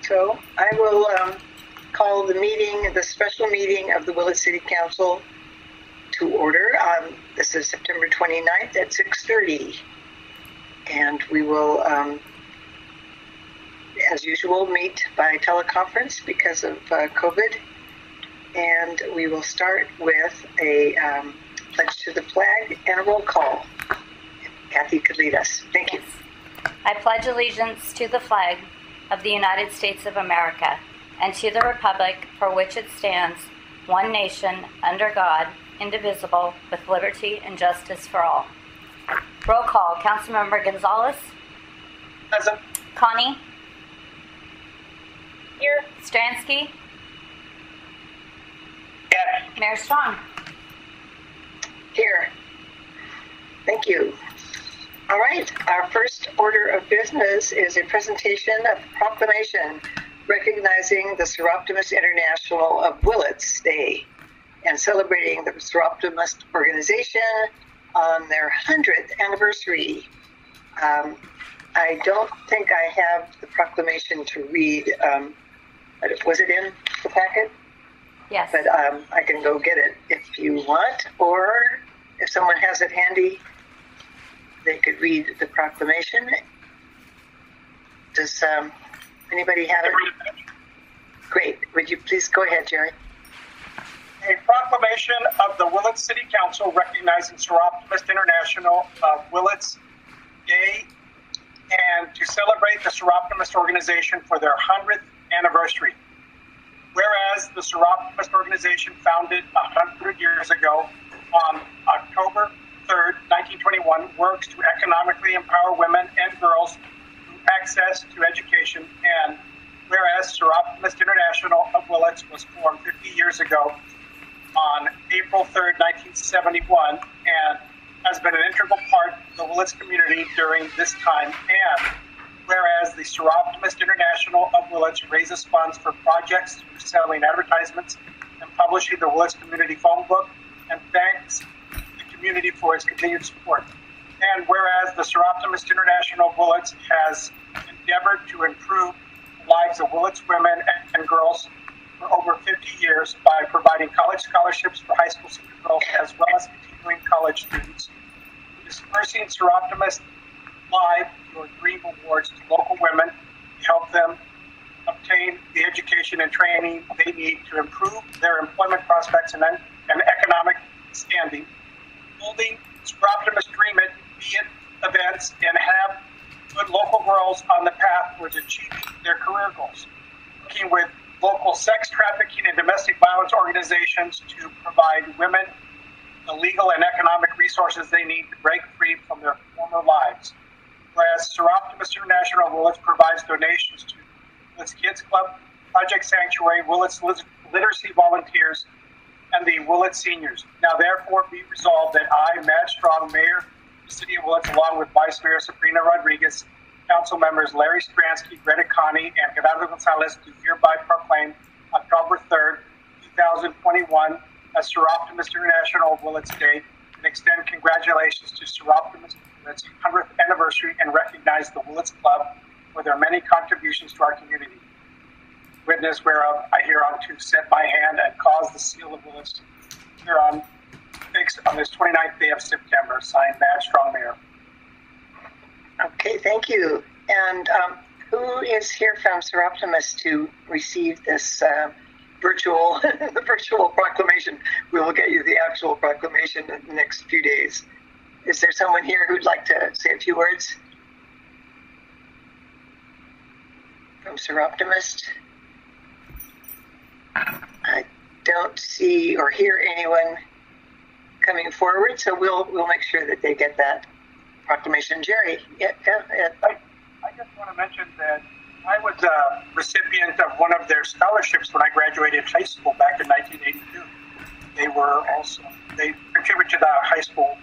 So I will call the special meeting of the Willits City Council to order. This is September 29th at 6:30. And we will, as usual, meet by teleconference because of COVID. And we will start with a pledge to the flag and a roll call. Kathy could lead us. Thank you. I pledge allegiance to the flag of the United States of America and to the republic for which it stands, one nation, under God, indivisible, with liberty and justice for all. Roll call. Councilmember Gonzalez. Present. Connie. Here. Stransky. Yes. Mayor Strong. Here. Thank you. All right. Our first order of business is a presentation of proclamation recognizing the Seroptimist International of Willits Day and celebrating the Seroptimist organization on their 100th anniversary. I don't think I have the proclamation to read. Was it in the packet? Yes. But I can go get it if you want, or if someone has it handy, they could read the proclamation. Does anybody have it? Great. Would you please go ahead, Jerry? A proclamation of the Willits City Council recognizing Seroptimist International of Willits Day and to celebrate the Seroptimist organization for their 100th anniversary. Whereas the Seroptimist organization, founded 100 years ago on October 3rd, 1921, works to economically empower women and girls through access to education. And whereas Seroptimist International of Willits was formed 50 years ago on April 3rd, 1971, and has been an integral part of the Willits community during this time. And whereas the Seroptimist International of Willits raises funds for projects through selling advertisements and publishing the Willits Community Phone Book, and thanks the community for its continued support. And whereas the Seroptimist International of Willits has endeavored to improve the lives of Willits women and girls for over 50 years by providing college scholarships for high school senior girls as well as continuing college students, dispersing Seroptimist Live or Dream Awards to local women to help them obtain the education and training they need to improve their employment prospects and economic standing, holding Seroptimist Dream It, Be It events, and have good local girls on the path towards achieving their career goals, working with local sex trafficking and domestic violence organizations to provide women the legal and economic resources they need to break free from their former lives. Whereas Seroptimist International of Willits provides donations to Willits Kids Club, Project Sanctuary, Willits Literacy Volunteers, and the Willits Seniors. Now therefore be resolved that I, Matt Strong, Mayor of the City of Willits, along with Vice Mayor Sabrina Rodriguez, Council members Larry Stransky, Greta Connie, and Gerardo Gonzalez, do hereby proclaim October 3rd, 2021 as Seroptimist International of Willits Day, and extend congratulations to Seroptimist for its 100th anniversary and recognize the Willits Club for their many contributions to our community. Witness whereof I hereunto set my hand and cause the seal of Willits hereon fixed on this 29th day of September. Signed, Matt Strong, Mayor. Okay, thank you. And who is here from Seroptimist to receive this virtual proclamation? We will get you the actual proclamation in the next few days. Is there someone here who'd like to say a few words from Seroptimist? I don't see or hear anyone coming forward, so we'll make sure that they get that proclamation. Jerry, I just want to mention that I was a recipient of one of their scholarships when I graduated high school back in 1982. They contributed to the high school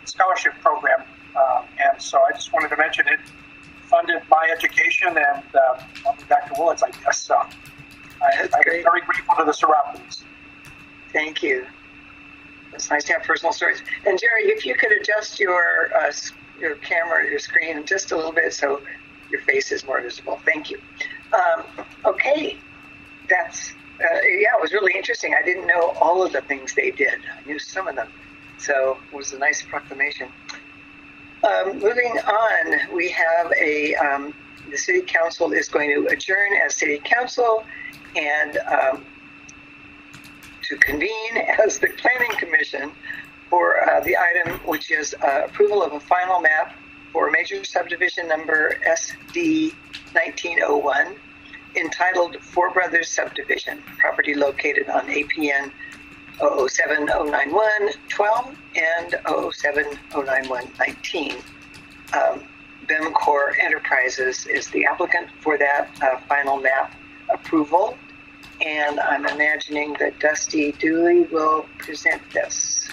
scholarship program, and so I just wanted to mention it funded my education, and I'll be back to Willits, I guess. So I'm very grateful to the Seroptimists. Thank you. It's nice to have personal stories. And Jerry, if you could adjust your camera, your screen just a little bit so your face is more visible. Thank you. Okay, that's, it was really interesting. I didn't know all of the things they did. I knew some of them. So it was a nice proclamation. Moving on, we have the City Council is going to adjourn as City Council and to convene as the Planning Commission for the item, which is approval of a final map for major subdivision number SD 1901, entitled Four Brothers Subdivision, property located on APN 007-091-12 and 007-091-19. Vimeo Enterprises is the applicant for that final map approval, and I'm imagining that Dusty Dooley will present this.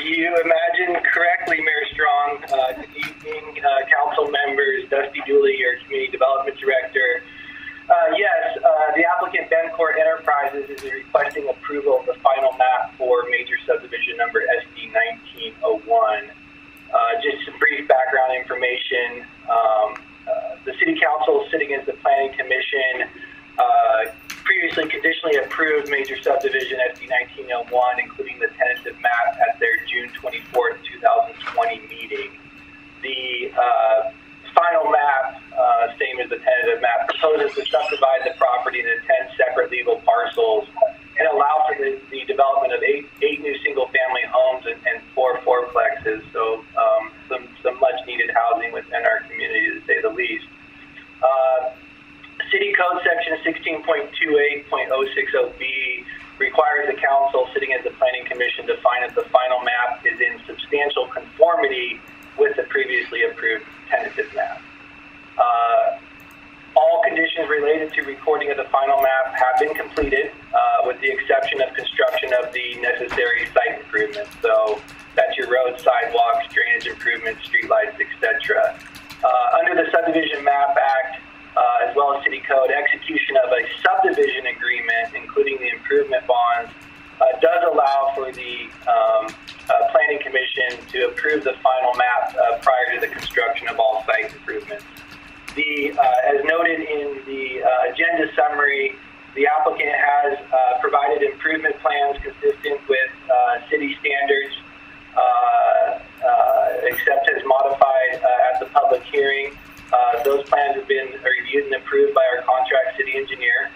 You imagine correctly, Mayor Strong. Good evening, council members. Dusty Dooley, your Community Development Director. Yes, the applicant Vimeo Enterprises is requesting approval of the final map for major subdivision number SD 1901. Just some brief background information. The City Council, sitting as the Planning Commission, previously conditionally approved major subdivision SD 1901, including the tentative map at their June 24th, 2020 meeting. The final map, same as the tentative map, proposes to subdivide the property into 10 separate legal parcels and allow for the development of eight new single-family homes and 4 fourplexes. So some much-needed housing within our community, to say the least. City Code Section 16.28.060B requires the council, sitting as the Planning Commission, to find that the final map is in substantial conformity with the previously approved tentative map. All conditions related to recording of the final map have been completed, with the exception of construction of the necessary site improvements. So that's your roads, sidewalks, drainage improvements, streetlights, etc. Under the Subdivision Map Act, as well as City Code, execution of a subdivision agreement, including the improvement bonds, does allow for the Planning Commission to approve the final map prior to the construction of all site improvements. As noted in the agenda summary, the applicant has provided improvement plans consistent with city standards, except as modified at the public hearing. Those plans have been reviewed and approved by our contract city engineer.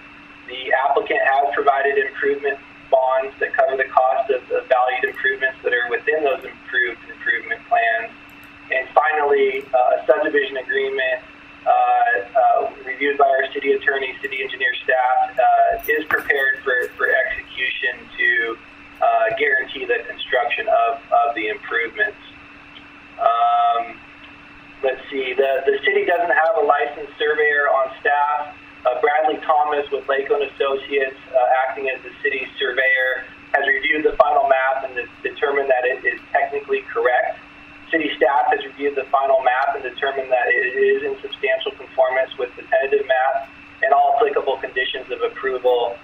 The applicant has provided improvement bonds that cover the cost of valued improvements that are within those improvement plans. And finally, a subdivision agreement reviewed by our city attorney, city engineer staff, is prepared for execution to guarantee the construction of the improvements. Let's see, the city doesn't have a licensed surveyor on staff. Bradley Thomas with Lake and Associates, acting as the city's surveyor, has reviewed the final map and determined that it is technically correct. City staff has reviewed the final map and determined that it is in substantial conformance with the tentative map, and all applicable conditions of approval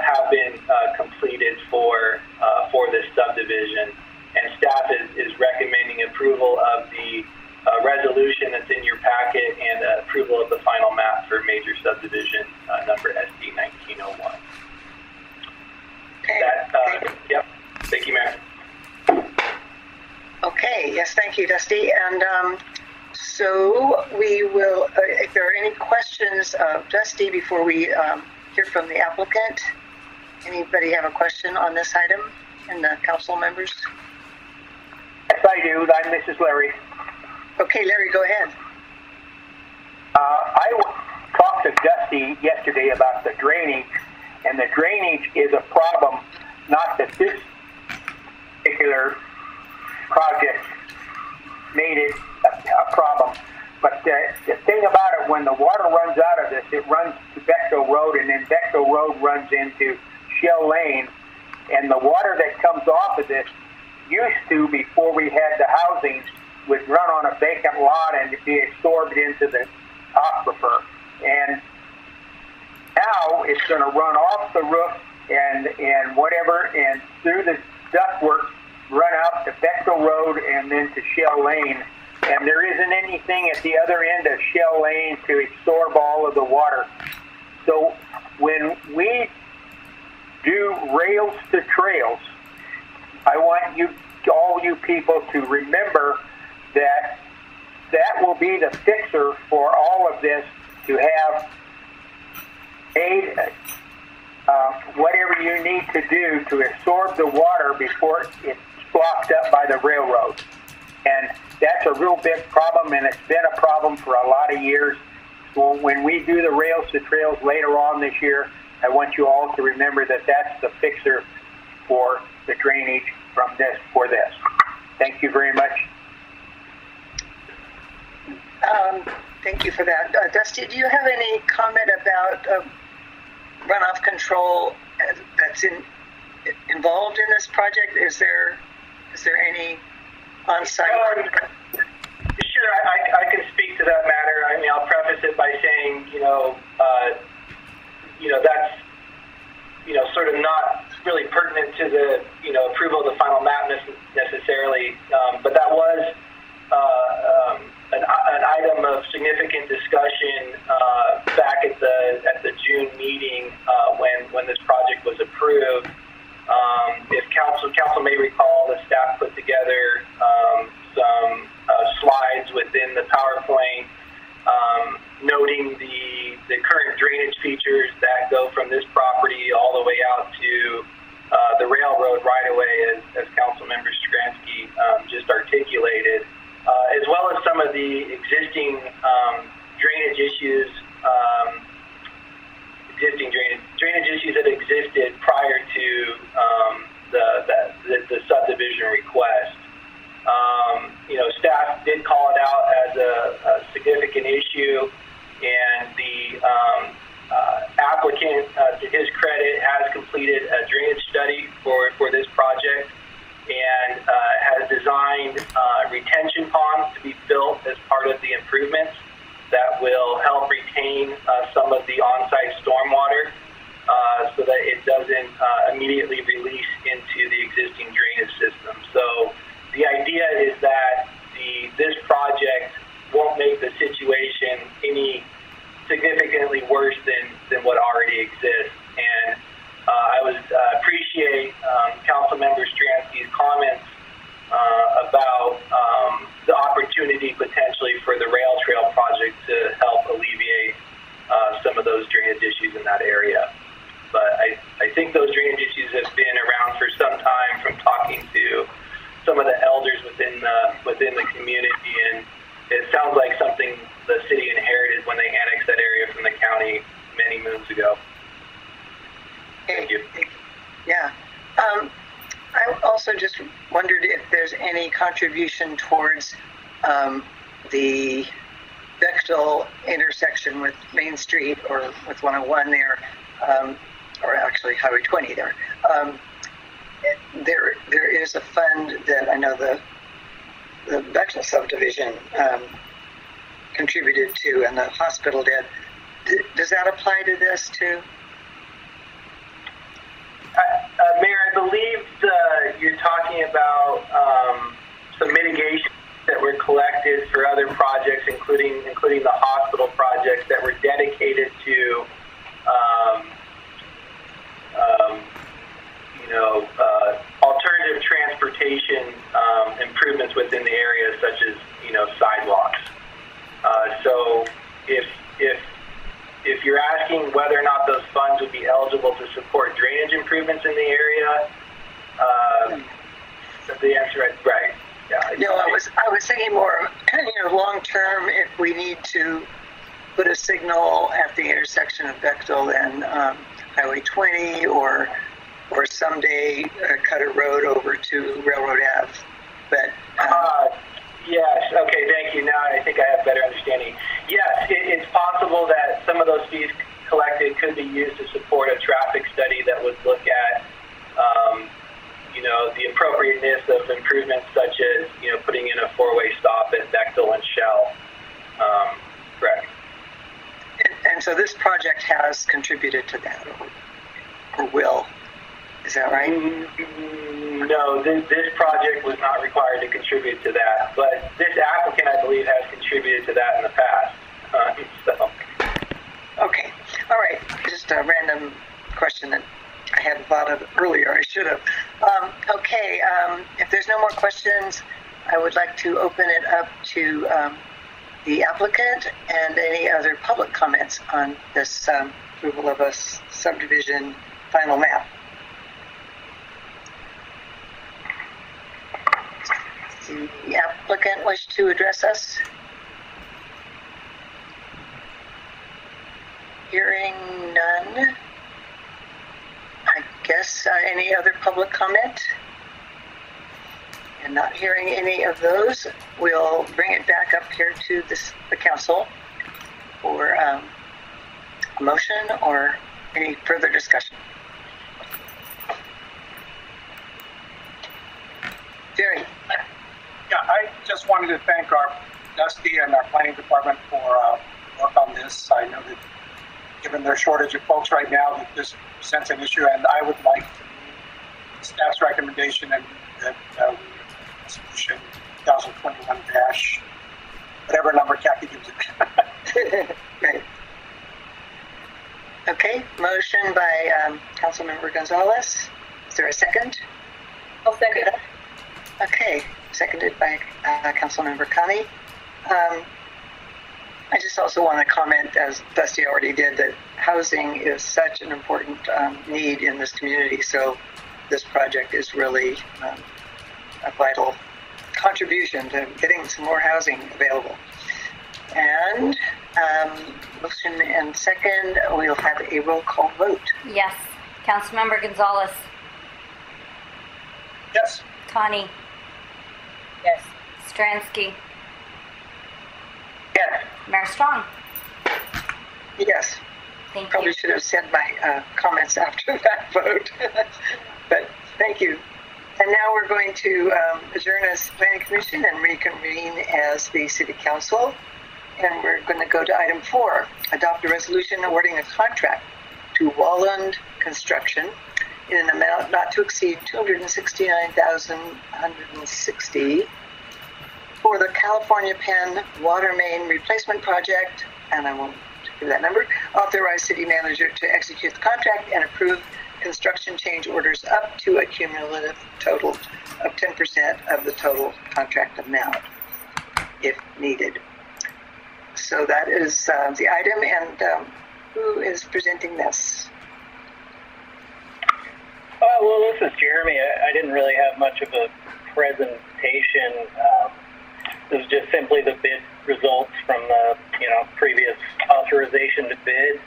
have been completed for this subdivision. And staff is recommending approval of the resolution that's in your packet and approval of the final map for major subdivision number SD 1901. Okay. Yep. Thank you, Mayor. Okay, yes, thank you, Dusty. And so we will, if there are any questions of Dusty before we hear from the applicant, anybody have a question on this item and the council members? Yes, I do. I'm Mrs. Larry. Okay, Larry, go ahead. I talked to Dusty yesterday about the drainage, and the drainage is a problem, not that this particular project made it a problem, but the thing about it, when the water runs out of this, it runs to Bechtel Road, and then Bechtel Road runs into Shell Lane, and the water that comes off of this used to, before we had the housing, would run on a vacant lot and be absorbed into the aquifer. And now it's going to run off the roof and whatever, and through the ductwork, run out to Bechtel Road and then to Shell Lane. and there isn't anything at the other end of Shell Lane to absorb all of the water. So when we do rails to trails, I want you, all you people, to remember that that will be the fixer for all of this, to have whatever you need to do to absorb the water before it's blocked up by the railroad. And that's a real big problem, and it's been a problem for a lot of years. So when we do the rails to trails later on this year, I want you all to remember that that's the fixer for the drainage from this for this. Thank you very much. Thank you for that. Dusty, do you have any comment about runoff control that's involved in this project? Is there any on-site? Sure, I can speak to that matter. I mean, I'll preface it by saying, that's, sort of not really pertinent to the, approval of the final map necessarily, but that was an item of significant discussion back at the June meeting when this project was approved. If council may recall, the staff put together some slides within the PowerPoint noting the current drainage features that go from this property all the way out to the railroad right away, as Councilmember Stransky just articulated, as well as some of the existing drainage issues, drainage issues that existed prior to the subdivision request. Staff did call it out as a significant issue, and the applicant, to his credit, has completed a drainage study for this project and has designed retention ponds to be built as part of the improvements that will help retain some of the on-site stormwater so that it doesn't immediately release into the existing drainage system. So the idea is that this project won't make the situation any significantly worse than what already exists. And I would appreciate Councilmember Stransky's comments about the opportunity potentially for the rail trail project to help alleviate some of those drainage issues in that area. But I think those drainage issues have been around for some time, from talking to some of the elders within the community, and it sounds like something the city inherited when they annexed that area from the county many moons ago. Thank you. Yeah. I also just wondered if there's any contribution towards the Bechtel intersection with Main Street or with 101 there, or actually Highway 20 there. There is a fund that I know the Bechtel subdivision contributed to, and the hospital did. Does that apply to this too? Mayor, I believe you're talking about some mitigation that were collected for other projects, including the hospital projects that were dedicated to alternative transportation improvements within the area, such as sidewalks. So if you're asking whether or not those funds would be eligible to support drainage improvements in the area, the answer is right. Yeah. No, I was thinking more, long term, if we need to put a signal at the intersection of Bechtel and Highway 20, or someday cut a road over to Railroad Ave. But yes, okay, thank you. Now I think I have better understanding. Yes, it's possible that some of those fees collected could be used to support a traffic study that would look at, the appropriateness of improvements such as, putting in a four-way stop at Bechtel and Shell. Correct. And so this project has contributed to that, or will. Is that right? No, this project was not required to contribute to that, but this applicant, I believe, has contributed to that in the past. So. Okay. All right. Just a random question that I hadn't thought of earlier. I should have. Okay. If there's no more questions, I would like to open it up to the applicant and any other public comments on this approval of a subdivision final map. Does the applicant wish to address us? Hearing none. I guess any other public comment? And not hearing any of those, we'll bring it back up here to the council for a motion or any further discussion. Jerry. Yeah, I just wanted to thank our Dusty and our planning department for work on this. I know that given their shortage of folks right now, that this presents an issue, and I would like staff's recommendation and that resolution 2021 dash whatever number Kathy gives it. Right. Okay, motion by Councilmember Gonzalez. Is there a second? I'll second. Okay, seconded by Councilmember Connie. I just also want to comment, as Dusty already did, that housing is such an important need in this community. So this project is really a vital contribution to getting some more housing available. And motion and second, we'll have a roll call vote. Yes. Councilmember Gonzalez. Yes. Connie. Yes. Stransky. Yes. Mayor Strong. Yes. Thank Probably you. should have said my comments after that vote. But thank you. And now we're going to adjourn as Planning Commission and reconvene as the City Council. And we're going to go to item 4, adopt a resolution awarding a contract to Walland Construction in an amount not to exceed $269,160 for the California Penn Water Main Replacement Project, and I won't give that number. Authorize city manager to execute the contract and approve construction change orders up to a cumulative total of 10% of the total contract amount, if needed. So that is the item, and who is presenting this? Well, this is Jeremy. I didn't really have much of a presentation. This is just simply the bid results from the previous authorization to bid.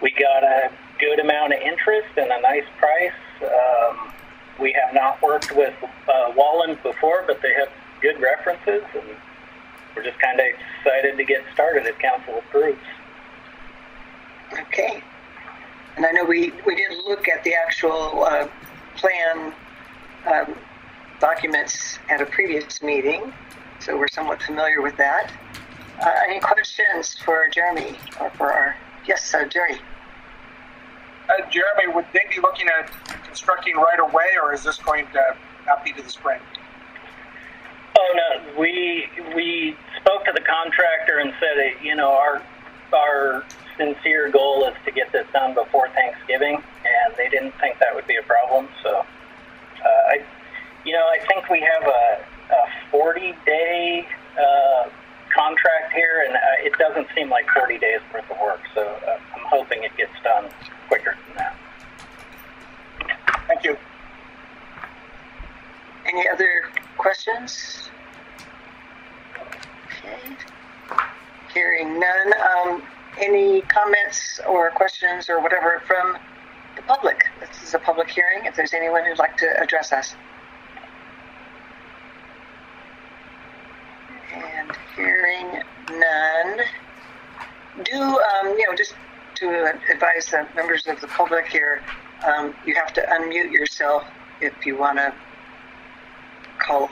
We got a good amount of interest and a nice price. We have not worked with Walland before, but they have good references, and we're just kind of excited to get started if council approves. Okay. And I know we did look at the actual plan documents at a previous meeting, so we're somewhat familiar with that. Any questions for Jeremy or for our... Yes, Jerry. Jeremy, would they be looking at constructing right away, or is this going to not be to the spring? Oh no, we spoke to the contractor and said, our sincere goal is to get this done before Thanksgiving, and they didn't think that would be a problem. So, I think we have a 40-day contract here, and it doesn't seem like 40 days worth of work. So I'm hoping it gets done quicker than that. Thank you. Any other questions? Okay. Hearing none. Any comments or questions or whatever from the public? This is a public hearing. If there's anyone who'd like to address us. And hearing none. Just to advise the members of the public here, you have to unmute yourself if you want to call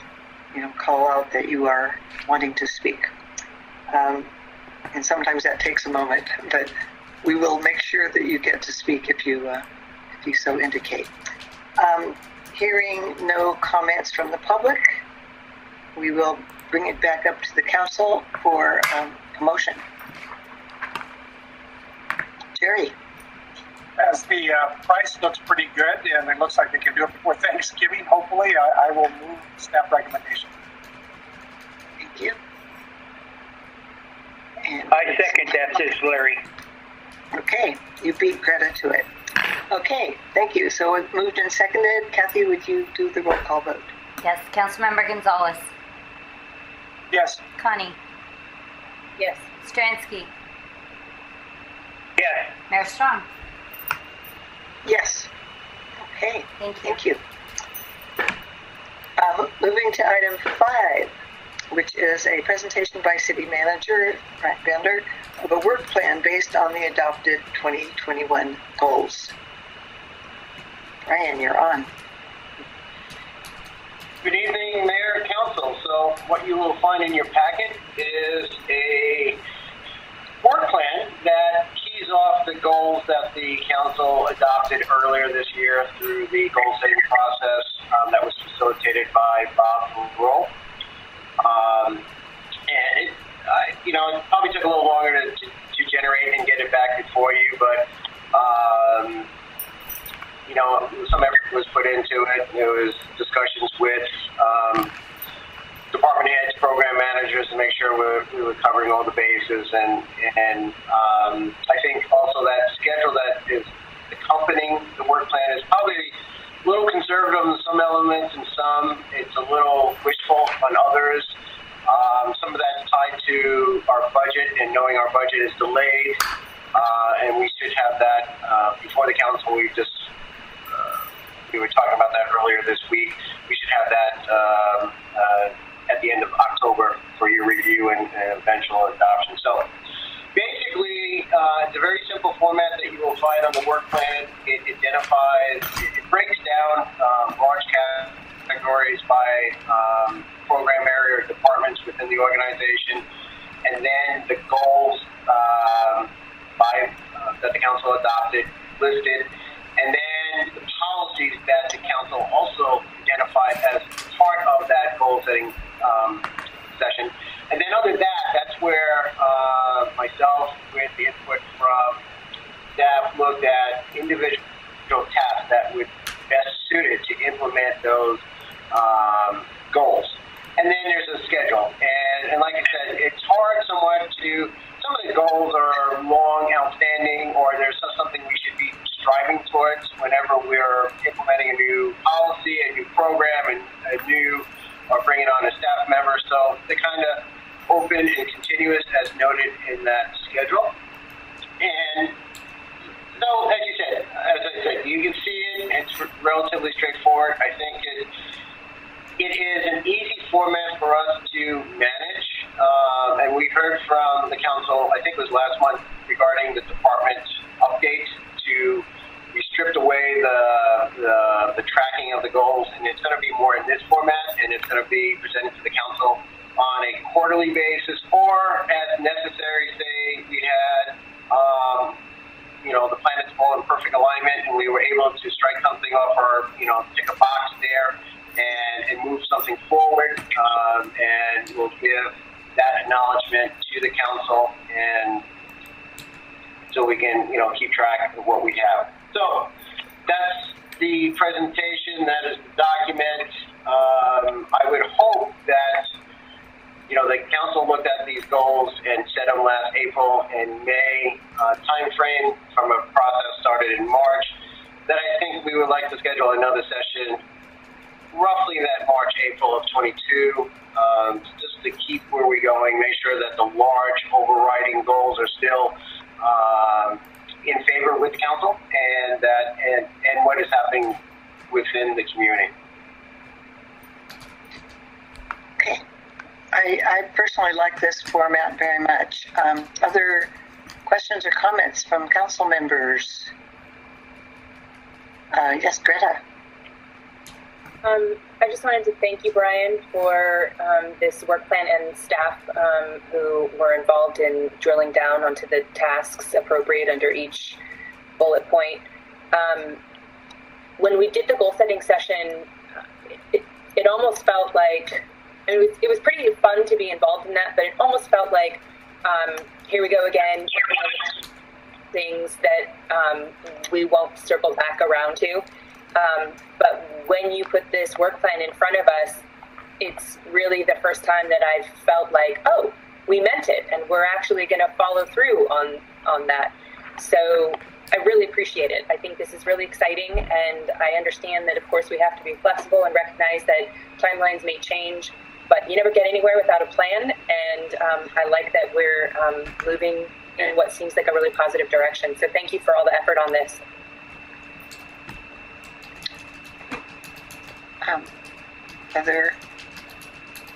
out that you are wanting to speak. And sometimes that takes a moment, but we will make sure that you get to speak if you so indicate. Hearing no comments from the public, we will bring it back up to the council for a motion. Jerry. As the price looks pretty good, and it looks like they can do it before Thanksgiving, hopefully, I will move staff recommendation. Thank you. And I second that, says Larry. okay, you beat Greta to it. Okay, thank you. So it moved and seconded. Kathy, would you do the roll call vote? Yes. Councilmember Gonzalez. Yes. Connie. Yes. Stransky. Yes. Mayor Strong. Yes. Okay, Thank you. thank you. Moving to item 5, which is a presentation by City Manager Frank Bender of a work plan based on the adopted 2021 goals. Brian, you're on. Good evening, Mayor and Council. So what you will find in your packet is a work plan that keys off the goals that the council adopted earlier this year through the goal setting process that was facilitated by Bob Rowe. And it probably took a little longer to generate and get it back before you, but some effort was put into it. There was discussions with department heads, program managers to make sure we were covering all the bases, and I think also that schedule that is accompanying the work plan is probably a little conservative in some elements, and some it's a little wishful on others. Some of that's tied to our budget and knowing our budget is delayed, and we should have that before the council. We were talking about that earlier this week. We should have that at the end of October for your review and eventual adoption. So basically, it's a very simple format that you will find on the work plan. It breaks down large categories by program area or departments within the organization, and then the goals that the council adopted listed, and then the policies that the council also identified as part of that goal setting session. And then other than that, that's where myself, with the input from staff, looked at individual tasks that would best suited to implement those goals. And then there's a schedule. And like I said, it's hard somewhat to, some of the goals are long, outstanding, or there's something we should be striving towards whenever we're implementing a new policy, a new program, and or bringing on a staff member. So they're kind of open and continuous as noted in that schedule. And so, as I said, you can see it. It's relatively straightforward. I think it is an easy format for us to manage. And we heard from the council, I think it was last month, regarding the department updates we stripped away the tracking of the goals, and it's going to be more in this format, and it's going to be presented to the council on a quarterly basis, or as necessary, say we had the planets fall in perfect alignment and we were able to strike something off our, tick a box there and move something forward, and we'll give that acknowledgement to the council, and so we can, keep track of what we have. So that's the presentation. That is the document. I would hope that, the council looked at these goals and set them last April and May timeframe from a process started in March, that I think we would like to schedule another session roughly that March, April of 22, just to keep where we're going, make sure that the large overriding goals are still in favor with council, and what is happening within the community. Okay. I personally like this format very much. Other questions or comments from council members? Yes, Greta. I just wanted to thank you, Brian, for this work plan, and staff who were involved in drilling down onto the tasks appropriate under each bullet point. when we did the goal setting session, it almost felt like, it was pretty fun to be involved in that, but it almost felt like, here we go again, things that we won't circle back around to. But when you put this work plan in front of us, it's really the first time that I've felt like, oh, we meant it, and we're actually going to follow through on that. So I really appreciate it. I think this is really exciting, and I understand that, of course, we have to be flexible and recognize that timelines may change, but you never get anywhere without a plan, and I like that we're moving in what seems like a really positive direction. So thank you for all the effort on this.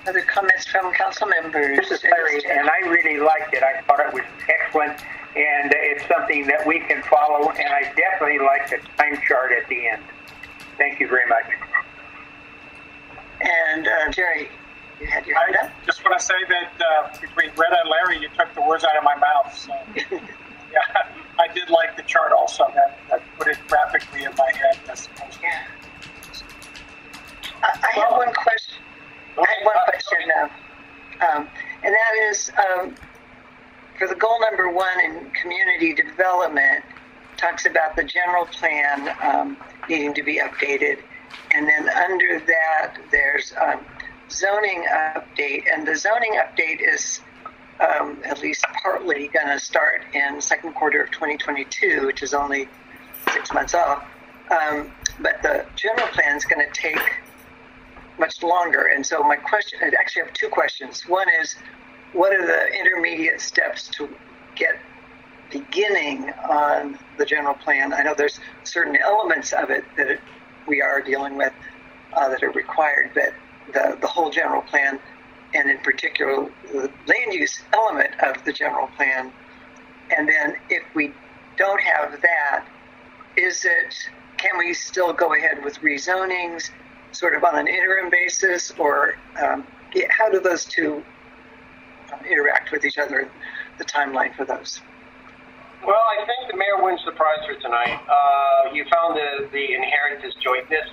Other comments from council members? This is Larry, and I really liked it. I thought it was excellent, and it's something that we can follow, and I definitely like the time chart at the end. Thank you very much. And Jerry, you had your hand up? I just want to say that between Greta and Larry, you took the words out of my mouth. So, yeah, I did like the chart also. That put it graphically in my head. Yeah. I have one question. I have one question now, and that is for the goal number 1 in community development, talks about the general plan needing to be updated, and then under that there's zoning update, and the zoning update is at least partly going to start in second quarter of 2022, which is only 6 months off, but the general plan is going to take much longer. And so my question, I actually have 2 questions. One is, what are the intermediate steps to get beginning on the general plan? I know there's certain elements of it that we are dealing with that are required, but the whole general plan, and in particular the land use element of the general plan. And then if we don't have that, can we still go ahead with rezonings sort of on an interim basis, or how do those two interact with each other, the timeline for those? Well, I think the mayor wins the prize for tonight. You found the inherent disjointness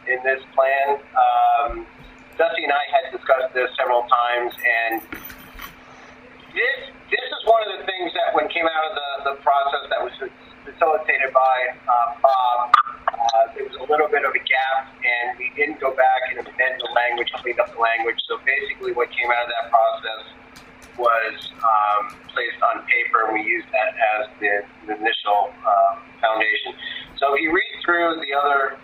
in this plan. Dusty and I had discussed this several times, and this is one of the things that when came out of the process that was facilitated by Bob, there was a little bit of a gap, and we didn't go back and amend the language, clean up the language. So basically what came out of that process was placed on paper, and we used that as the initial foundation. So if you read through the other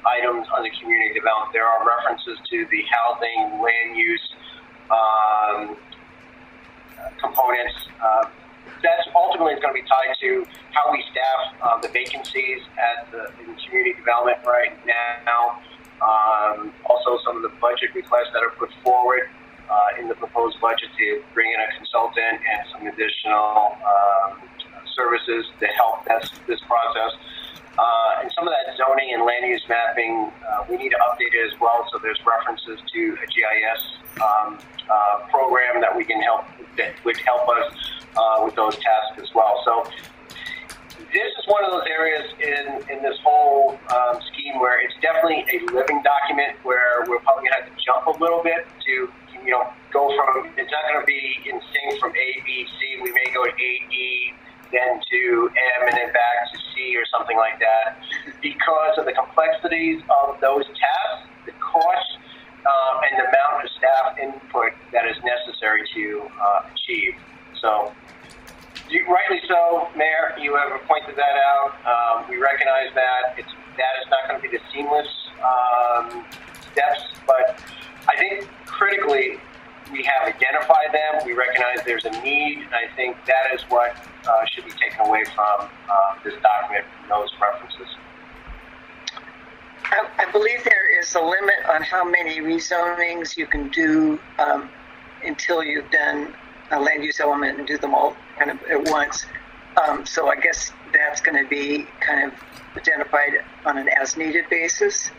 items on the community development, there are references to the housing, land use components. That's ultimately going to be tied to how we staff the vacancies in community development right now. Also, some of the budget requests that are put forward in the proposed budget to bring in a consultant and some additional services to help this process. And some of that zoning and land use mapping, we need to update it as well. So there's references to a GIS program that would help us with those tasks as well. So this is one of those areas in this whole scheme where it's definitely a living document, where we're probably going to have to jump a little bit to go from, it's not going to be in sync from A, B, C. We may go to A, E, then to M, and then back to C or something like that, because of the complexities of those tasks, the cost, and the amount of staff input that is necessary to achieve. So, rightly so, Mayor, you have pointed that out. We recognize that that is not going to be the seamless steps, but I think critically we have identified them. We recognize there's a need, and I think that is what should be taken away from this document, from those references. I believe there is a limit on how many rezonings you can do until you've done a land use element and do them all kind of at once. So I guess that's going to be kind of identified on an as-needed basis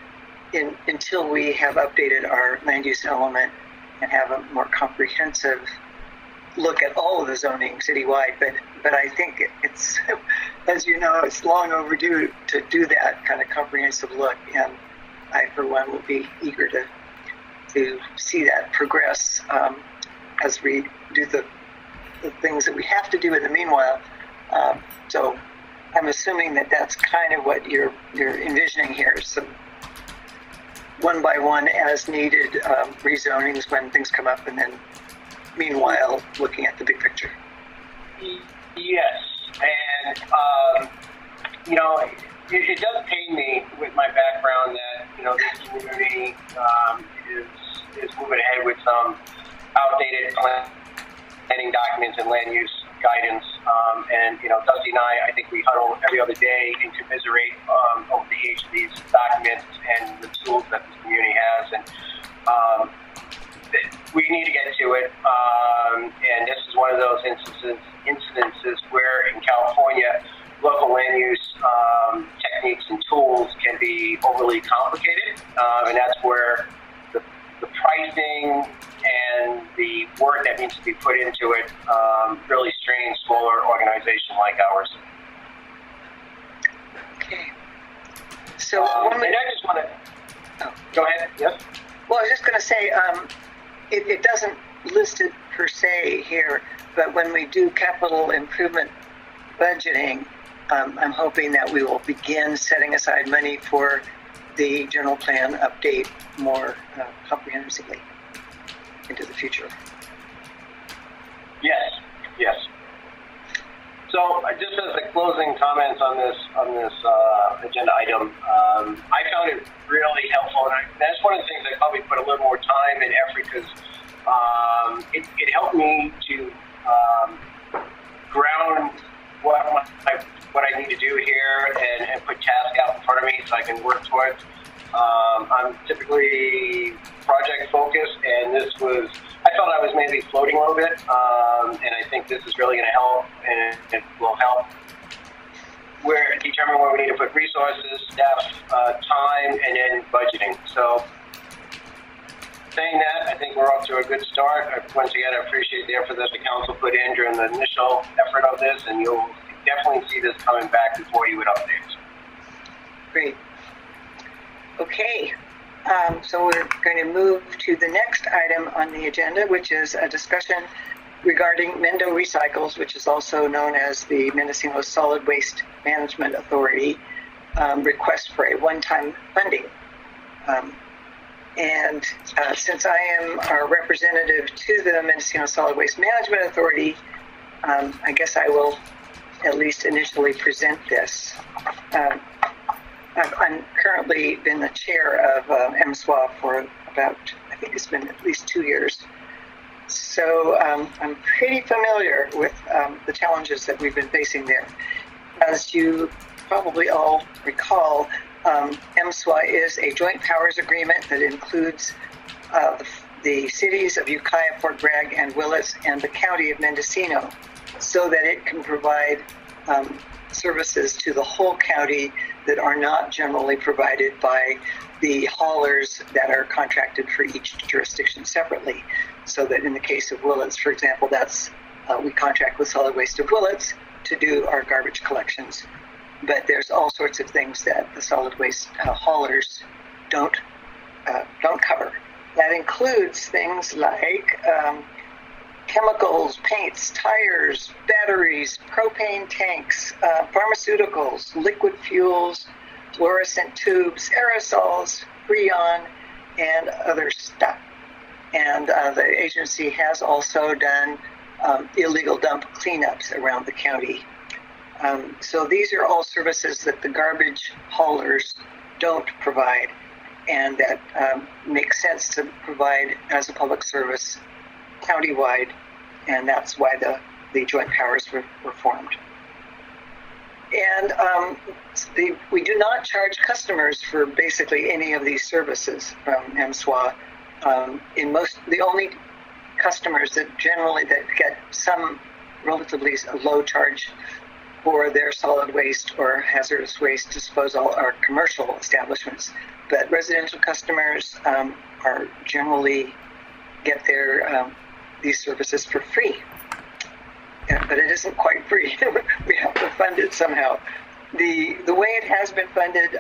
until we have updated our land use element and have a more comprehensive look at all of the zoning citywide. But I think it's as you know, it's long overdue to do that kind of comprehensive look, and I, for one, will be eager to see that progress as we do the things that we have to do in the meanwhile. So I'm assuming that that's kind of what you're envisioning here, some one by one as needed rezonings when things come up, and then meanwhile looking at the big picture. Yes, and it does pain me with my background that this community is moving ahead with some outdated planning documents and land use guidance. And Dusty and I think we huddle every other day and commiserate over the age of these documents and the tools that this community has. And we need to get to it. And this is one of those incidences where in California, local land use techniques and tools can be overly complicated. And that's where the pricing and the work that needs to be put into it really strains smaller organization like ours. Okay. So and I just want to go ahead. Yes. Well, I was just going to say it doesn't list it per se here, but when we do capital improvement budgeting, I'm hoping that we will begin setting aside money for the general plan update more comprehensively into the future. Yes. So, just as the closing comments on this agenda item, I found it really helpful, and that's one of the things I probably put a little more time and effort because it helped me to ground what I need to do here and put tasks out in front of me so I can work towards. I'm typically project focused, and I felt I was maybe floating a little bit, and I think this is really going to help, and it will help determine where we need to put resources, staff, time, and then budgeting. So saying that, I think we're off to a good start. Once again, I appreciate the effort that the council put in during the initial effort of this, and you'll definitely see this coming back before you with updates. Great. Okay, so we're going to move to the next item on the agenda, which is a discussion regarding Mendo Recycles, which is also known as the Mendocino Solid Waste Management Authority request for a one-time funding. And since I am our representative to the Mendocino Solid Waste Management Authority, I guess I will at least initially present this. I've currently been the chair of MSWA for about, I think it's been at least 2 years. So I'm pretty familiar with the challenges that we've been facing there. As you probably all recall, MSWA is a joint powers agreement that includes the cities of Ukiah, Fort Bragg, and Willits, and the county of Mendocino, so that it can provide services to the whole county that are not generally provided by the haulers that are contracted for each jurisdiction separately. So that in the case of Willits, for example, we contract with Solid Waste of Willits to do our garbage collections. But there's all sorts of things that the solid waste haulers don't cover. That includes things like chemicals, paints, tires, batteries, propane tanks, pharmaceuticals, liquid fuels, fluorescent tubes, aerosols, freon, and other stuff. And the agency has also done illegal dump cleanups around the county. So these are all services that the garbage haulers don't provide, and that make sense to provide as a public service countywide, and that's why the joint powers were formed. And we do not charge customers for basically any of these services from MSWA. The only customers that get some relatively low charge for their solid waste or hazardous waste disposal are commercial establishments, but residential customers are generally get their these services for free. but it isn't quite free. We have to fund it somehow. The way it has been funded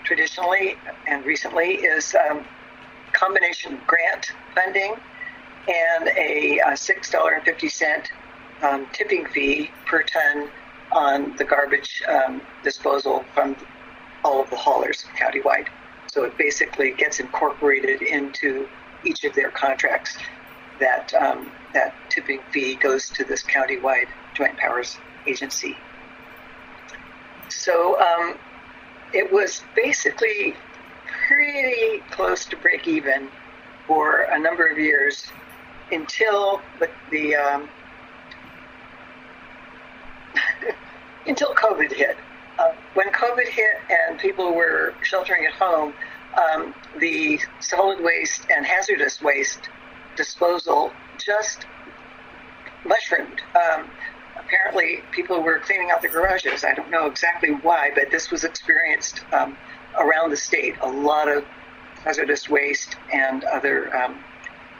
traditionally and recently is combination grant funding and a $6.50 tipping fee per ton on the garbage disposal from all of the haulers countywide. So it basically gets incorporated into each of their contracts. That tipping fee goes to this countywide joint powers agency. So it was basically pretty close to break even for a number of years until until COVID hit. When COVID hit and people were sheltering at home, the solid waste and hazardous waste disposal just mushroomed. Apparently, people were cleaning out the garages. I don't know exactly why, but this was experienced around the state. A lot of hazardous waste and other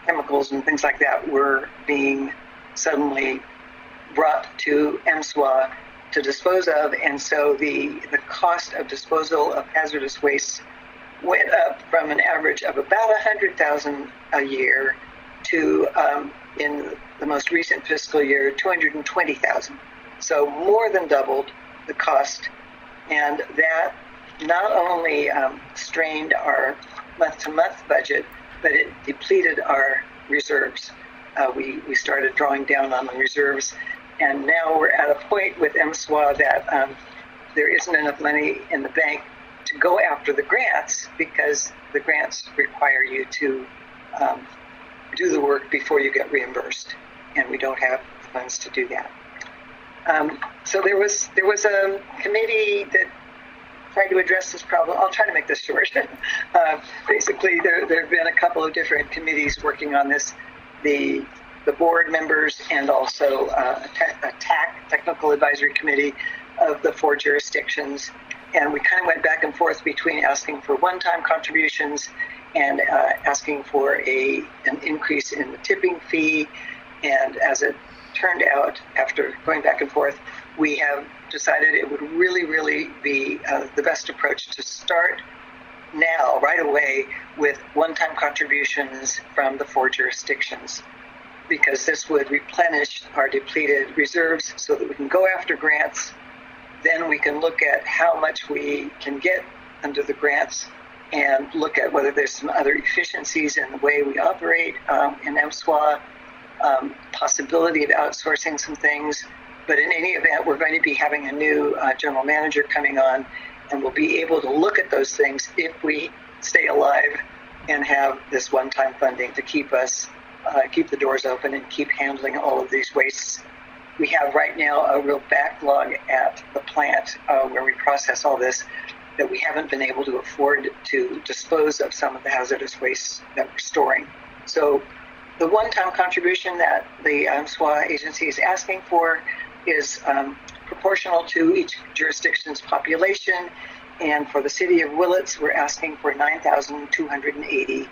chemicals and things like that were being suddenly brought to MSWA to dispose of, and so the cost of disposal of hazardous waste went up from an average of about $100,000 a year to, in the most recent fiscal year, $220,000. So more than doubled the cost, and that not only strained our month-to-month budget, but it depleted our reserves. We started drawing down on the reserves, and now we're at a point with MSWA that there isn't enough money in the bank to go after the grants, because the grants require you to do the work before you get reimbursed, and we don't have the funds to do that. So there was a committee that tried to address this problem. I'll try to make this short. Basically, there have been a couple of different committees working on this. The board members and also a TAC, Technical Advisory Committee of the 4 jurisdictions. And we kind of went back and forth between asking for one-time contributions and asking for an increase in the tipping fee. And as it turned out, after going back and forth, we have decided it would really, really be the best approach to start now, right away, with one-time contributions from the 4 jurisdictions, because this would replenish our depleted reserves so that we can go after grants. Then we can look at how much we can get under the grants and look at whether there's some other efficiencies in the way we operate in MSWA, possibility of outsourcing some things. But in any event, we're going to be having a new general manager coming on, and we'll be able to look at those things if we stay alive and have this one-time funding to keep us, keep the doors open and keep handling all of these wastes. We have right now a real backlog at the plant where we process all this that we haven't been able to afford to dispose of some of the hazardous wastes that we're storing. So the one-time contribution that the MSWA agency is asking for is proportional to each jurisdiction's population. And for the city of Willits, we're asking for $9,280.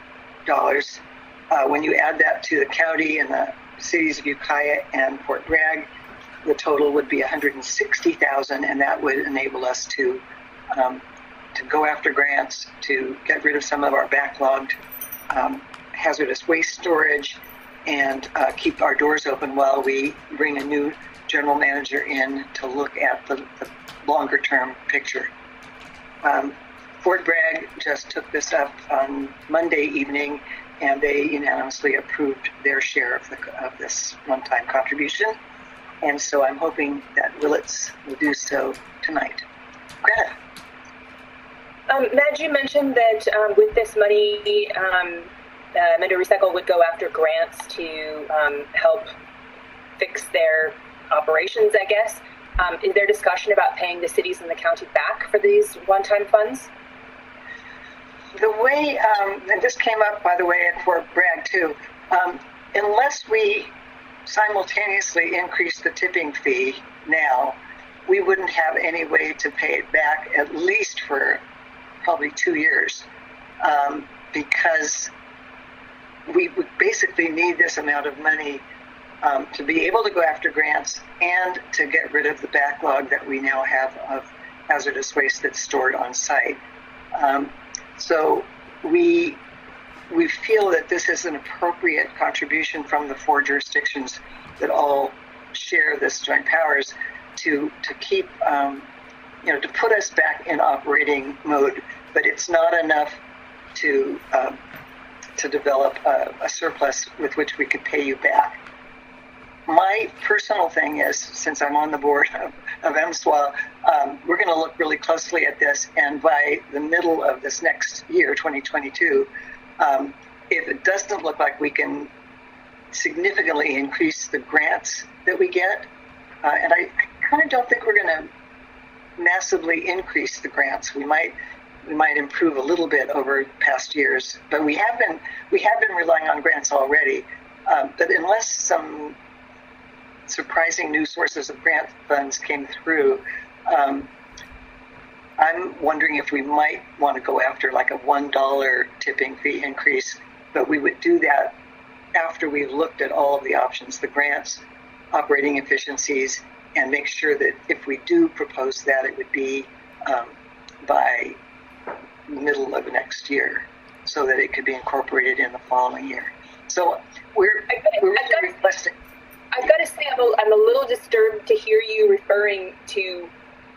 When you add that to the county and the cities of Ukiah and Fort Bragg, the total would be $160,000, and that would enable us to go after grants, to get rid of some of our backlogged hazardous waste storage, and keep our doors open while we bring a new general manager in to look at the longer-term picture. Fort Bragg just took this up on Monday evening, and they unanimously approved their share of this one-time contribution. And so I'm hoping that Willits will do so tonight. Greta. Madge, you mentioned that with this money, Mendo Recycle would go after grants to help fix their operations, I guess. Is there discussion about paying the cities and the county back for these one-time funds? The way, and this came up, by the way, at Fort Bragg, too, unless we simultaneously increase the tipping fee now, we wouldn't have any way to pay it back, at least for probably 2 years, because we would basically need this amount of money to be able to go after grants and to get rid of the backlog that we now have of hazardous waste that's stored on site. So we feel that this is an appropriate contribution from the 4 jurisdictions that all share this joint powers to keep, to put us back in operating mode, but it's not enough to develop a surplus with which we could pay you back. My personal thing is, since I'm on the board of MSWA, we're going to look really closely at this, and by the middle of this next year, 2022, if it doesn't look like we can significantly increase the grants that we get, and I kind of don't think we're going to massively increase the grants. We might improve a little bit over past years, but we have been relying on grants already. But unless some surprising new sources of grant funds came through, I'm wondering if we might want to go after like a $1 tipping fee increase, but we would do that after we've looked at all of the options, the grants, operating efficiencies, and make sure that if we do propose that, it would be by middle of next year, so that it could be incorporated in the following year. So we're really requesting. I've got to say, I'm a little disturbed to hear you referring to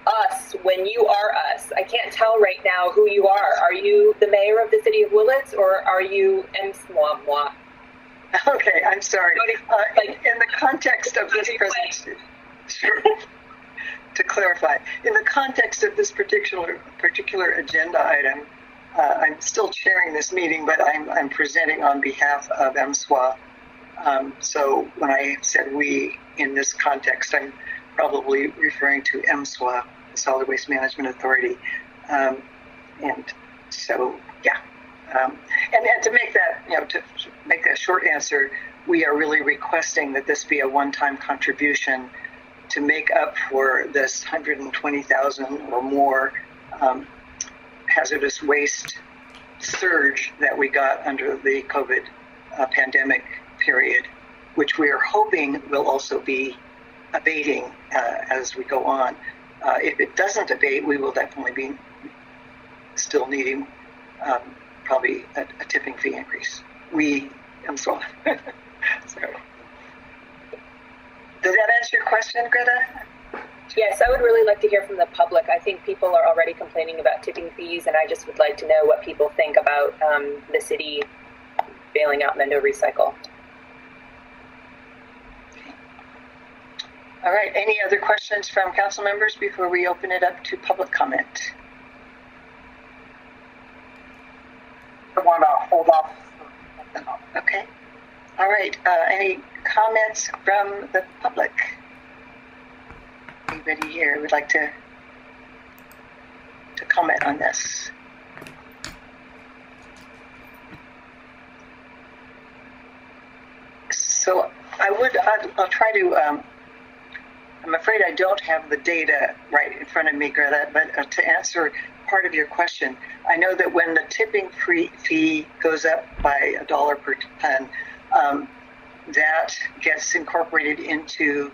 us when you are us. I can't tell right now who you are. Are you the mayor of the city of Willits, or are you MSWA? Okay, I'm sorry. In the context of this presentation, sure. To clarify, in the context of this particular agenda item, I'm still chairing this meeting, but I'm presenting on behalf of MSWA. So when I said we in this context, I'm probably referring to MSWA, the Solid Waste Management Authority. And so, yeah. And to make that, to make a short answer, we are really requesting that this be a one-time contribution to make up for this 120,000 or more hazardous waste surge that we got under the COVID pandemic period, which we are hoping will also be abating as we go on. If it doesn't abate, we will definitely be still needing probably a tipping fee increase. So. Does that answer your question, Greta? Yes, I would really like to hear from the public. I think people are already complaining about tipping fees, and I just would like to know what people think about the city bailing out Mendo Recycle. All right, any other questions from council members before we open it up to public comment? I want to hold off. Okay. All right, any comments from the public? Anybody here would like to comment on this? So I'll try to, I'm afraid I don't have the data right in front of me, Greta, but to answer part of your question, I know that when the tipping fee goes up by $1 per ton, that gets incorporated into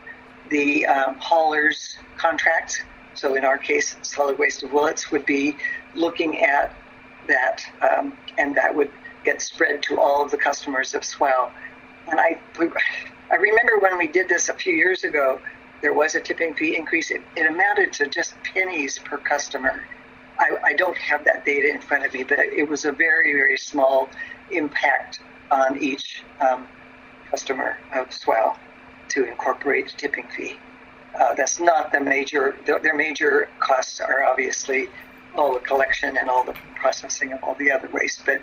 the haulers' contracts. So in our case, Solid Waste of Willits would be looking at that, and that would get spread to all of the customers of SWAL. And I remember when we did this a few years ago, there was a tipping fee increase. It amounted to just pennies per customer. I don't have that data in front of me, but it was a very, very small impact on each customer of SWAL to incorporate tipping fee. That's not the major, their major costs are obviously all the collection and all the processing of all the other waste, but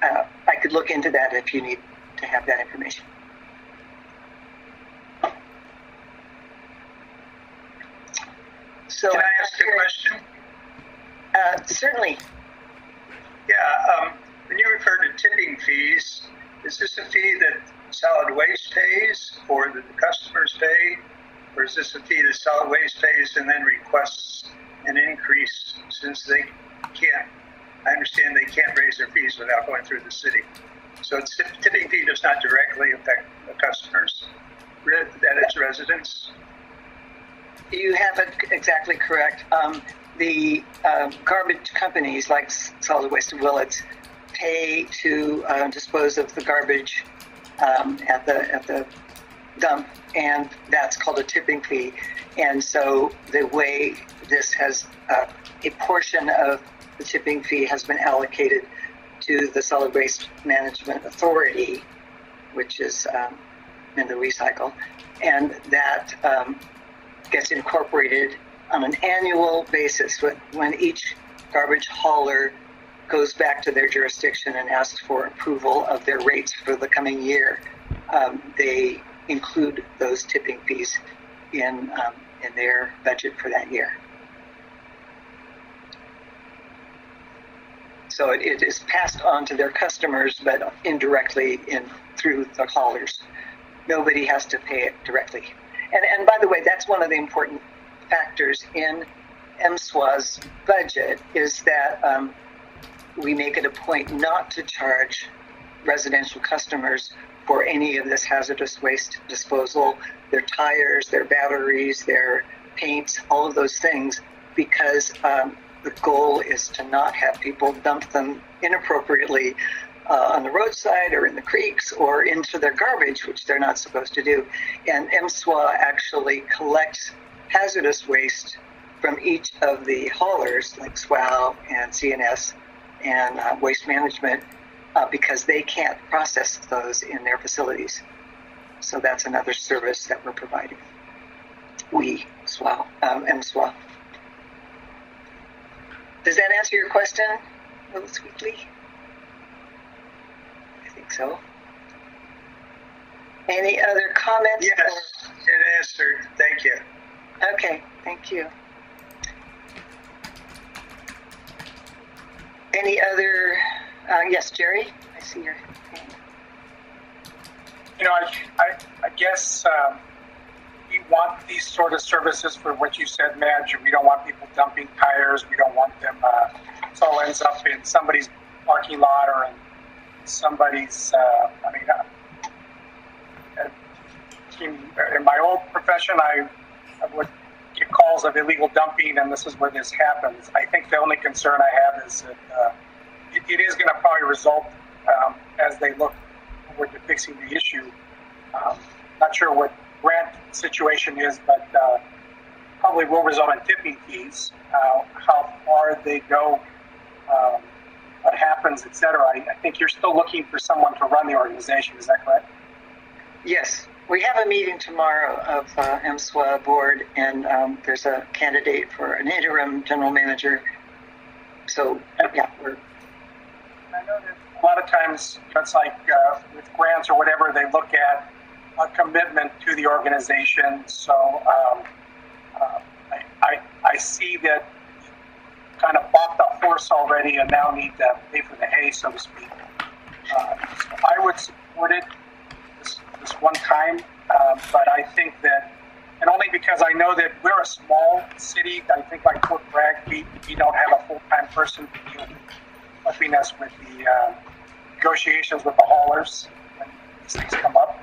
I could look into that if you need to have that information. So, can I ask a question? Certainly. Yeah, when you refer to tipping fees, is this a fee that solid waste pays or that the customers pay? Or is this a fee that solid waste pays and then requests an increase since they can't, I understand they can't raise their fees without going through the city? So tipping fee does not directly affect the customers, that is residents. You have it exactly correct. The garbage companies like Solid Waste of Willits pay to dispose of the garbage at the dump, and that's called a tipping fee. And so the way this has a portion of the tipping fee has been allocated to the Solid Waste Management Authority, which is Mendo Recycle, and that gets incorporated on an annual basis when each garbage hauler goes back to their jurisdiction and asks for approval of their rates for the coming year. They include those tipping fees in their budget for that year. So it is passed on to their customers, but indirectly through the haulers. Nobody has to pay it directly. And by the way, that's one of the important factors in MSWA's budget, is that we make it a point not to charge residential customers for any of this hazardous waste disposal, their tires, their batteries, their paints, all of those things, because the goal is to not have people dump them inappropriately on the roadside or in the creeks or into their garbage, which they're not supposed to do. And MSWA actually collects hazardous waste from each of the haulers, like SWOW and CNS and Waste Management, because they can't process those in their facilities. So that's another service that we're providing. MSWA. Does that answer your question, Willits Weekly? I think so. Any other comments? Yes, it answered. Thank you. Okay, thank you. Any other? Yes, Jerry, I see your hand. You know, I guess we want these sort of services for what you said, Madge. We don't want people dumping tires. We don't want them, so it all ends up in somebody's parking lot or in somebody's, in my old profession, I would get calls of illegal dumping, and this is where this happens. I think the only concern I have is that it is going to probably result, as they look forward to fixing the issue. Not sure what grant situation is, but probably will result in tipping fees. How far they go, what happens, etc. I think you're still looking for someone to run the organization. Is that correct? Yes. We have a meeting tomorrow of MSWA board, and there's a candidate for an interim general manager. So, yeah, I know that a lot of times, it's like with grants or whatever, they look at a commitment to the organization. So I see that you kind of bought the horse already and now need to pay for the hay, so to speak. So I would support it this one time, but I think that, and only because I know that we're a small city, I think like Fort Bragg, we don't have a full-time person helping us with the negotiations with the haulers when these things come up.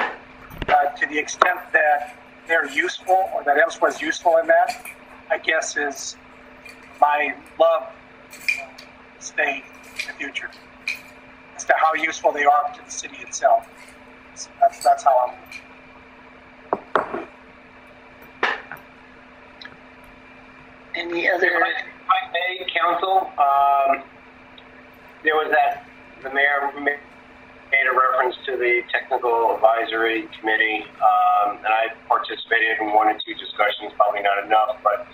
To the extent that they're useful, or that MSWA is useful in that, I guess is my love stay in the future as to how useful they are to the city itself. So that's how I'm. Any other? If I may, Council, there was the mayor made a reference to the technical advisory committee, and I participated in 1 or 2 discussions, probably not enough, but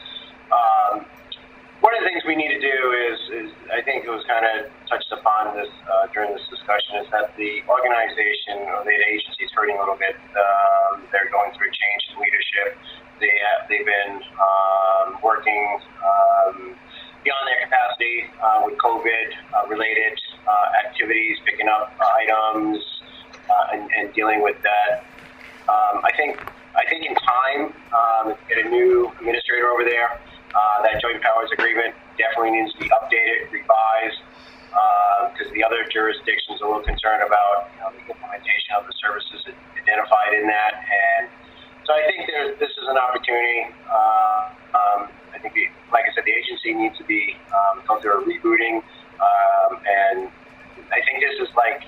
one of the things we need to do is I think it was kind of touched upon this during this discussion, is that the organization or the agency is hurting a little bit. They're going through a change in leadership. They've been working beyond their capacity with COVID-related activities, picking up items and dealing with that. I think in time, get a new administrator over there. That joint powers agreement definitely needs to be updated, revised, because the other jurisdictions are a little concerned about the implementation of the services identified in that. And so I think this is an opportunity. I think, like I said, the agency needs to be go through a rebooting, and I think this is like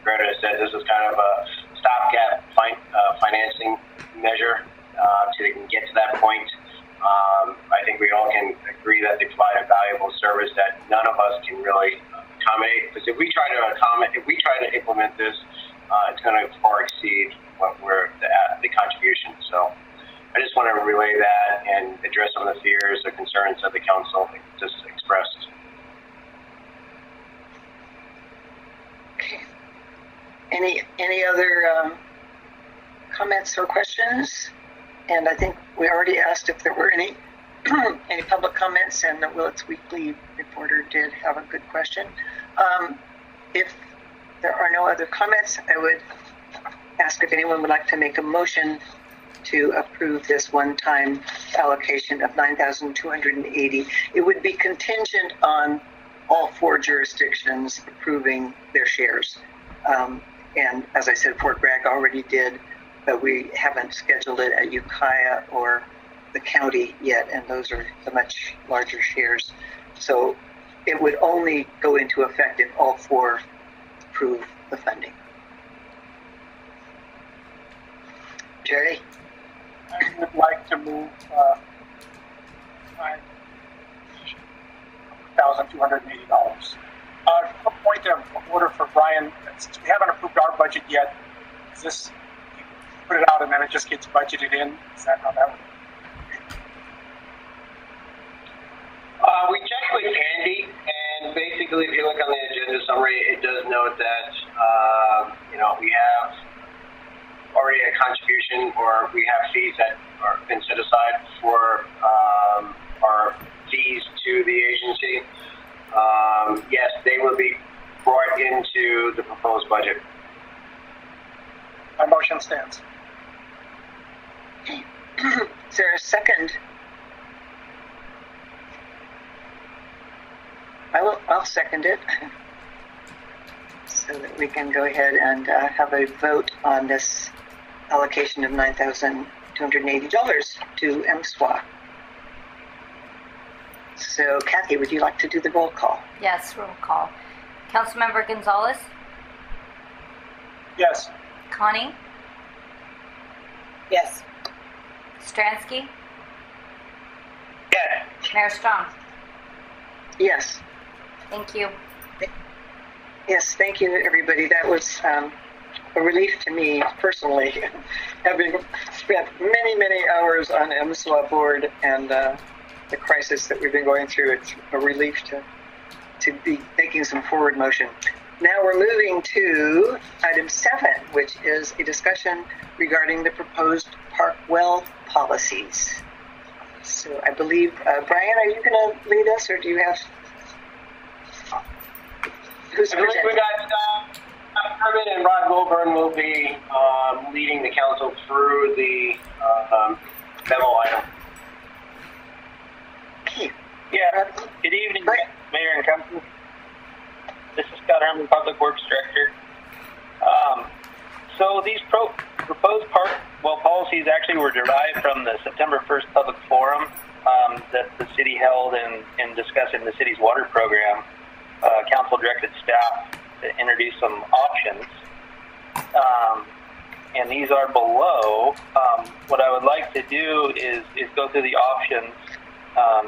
Greta said, this is kind of a stopgap financing measure to get to that point. I think we all can agree that they provide a valuable service that none of us can really accommodate. Because if we try to implement this, it's going to far exceed what the contribution. So I just want to relay that and address some of the fears or concerns that the council just expressed. Okay. Any other comments or questions? And I think we already asked if there were any public comments, and the Willits Weekly reporter did have a good question. If there are no other comments, I would ask if anyone would like to make a motion to approve this one-time allocation of $9,280. It would be contingent on all 4 jurisdictions approving their shares. And as I said, Fort Bragg already did, but we haven't scheduled it at Ukiah or the county yet, and those are the much larger shares. So it would only go into effect if all 4 approve the funding. Jerry? I would like to move $1,280. A point of order for Brian, since we haven't approved our budget yet, is this, you put it out and then it just gets budgeted in? Is that how that would? We checked with Andy, and basically, if you look on the agenda summary, it does note that we have already a contribution, or we have fees that are been set aside for our fees to the agency. Yes, they will be brought into the proposed budget. My motion stands. Is there a second? I'll second it so that we can go ahead and have a vote on this allocation of $9,280 to MSWA. So, Kathy, would you like to do the roll call? Yes, roll call. Councilmember Gonzalez? Yes. Connie? Yes. Stransky? Yes. Mayor Strong? Yes. Thank you. Yes, thank you, everybody. That was a relief to me personally, having spent many, many hours on MSWA board and the crisis that we've been going through. It's a relief to be making some forward motion. Now we're moving to item 7, which is a discussion regarding the proposed park well policies. So I believe, Brian, are you going to lead us, or do you have... Who's I believe we got Scott Herman and Rod Wilburn will be leading the council through the memo item. Okay. Yeah. Good evening, Mayor and Council. This is Scott Herman, Public Works Director. So these proposed park well policies actually were derived from the September 1st public forum that the city held in discussing the city's water program. Council directed staff to introduce some options, and these are below. What I would like to do is go through the options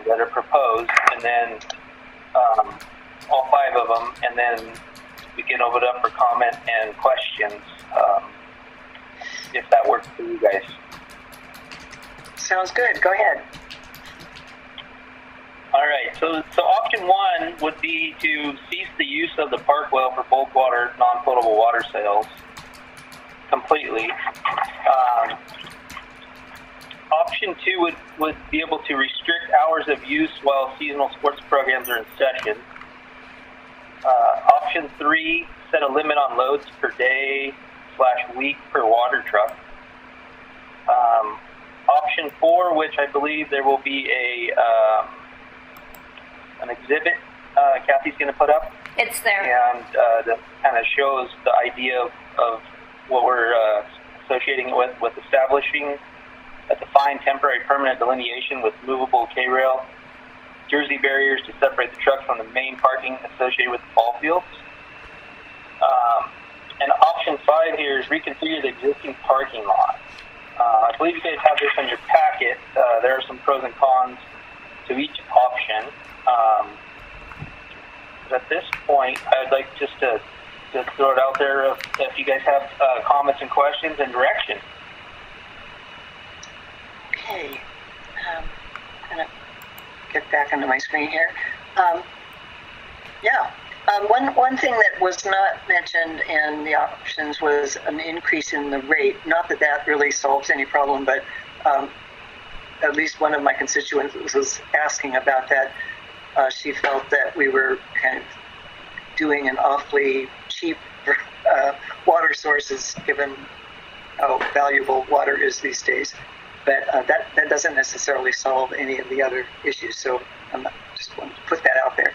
that are proposed, and then all 5 of them, and then we can open it up for comment and questions, if that works for you guys. Sounds good. Go ahead. All right, so option 1 would be to cease the use of the park well for bulk water, non-potable water sales completely. Option 2 would be able to restrict hours of use while seasonal sports programs are in session. Option 3, set a limit on loads per day/week per water truck. Option 4, which I believe there will be an exhibit Kathy's going to put up. It's there. And that kind of shows the idea of what we're associating it with establishing a defined temporary permanent delineation with movable K-rail, jersey barriers to separate the trucks from the main parking associated with the ball fields. And option 5 here is reconfigure the existing parking lot. I believe you guys have this in your packet. There are some pros and cons to each option. At this point, I'd like just to throw it out there if you guys have comments and questions and direction. Okay. I'm going to get back into my screen here. One thing that was not mentioned in the options was an increase in the rate. Not that that really solves any problem, but at least one of my constituents was asking about that. She felt that we were kind of doing an awfully cheap water sources, given how valuable water is these days. But that doesn't necessarily solve any of the other issues. So I just wanted to put that out there.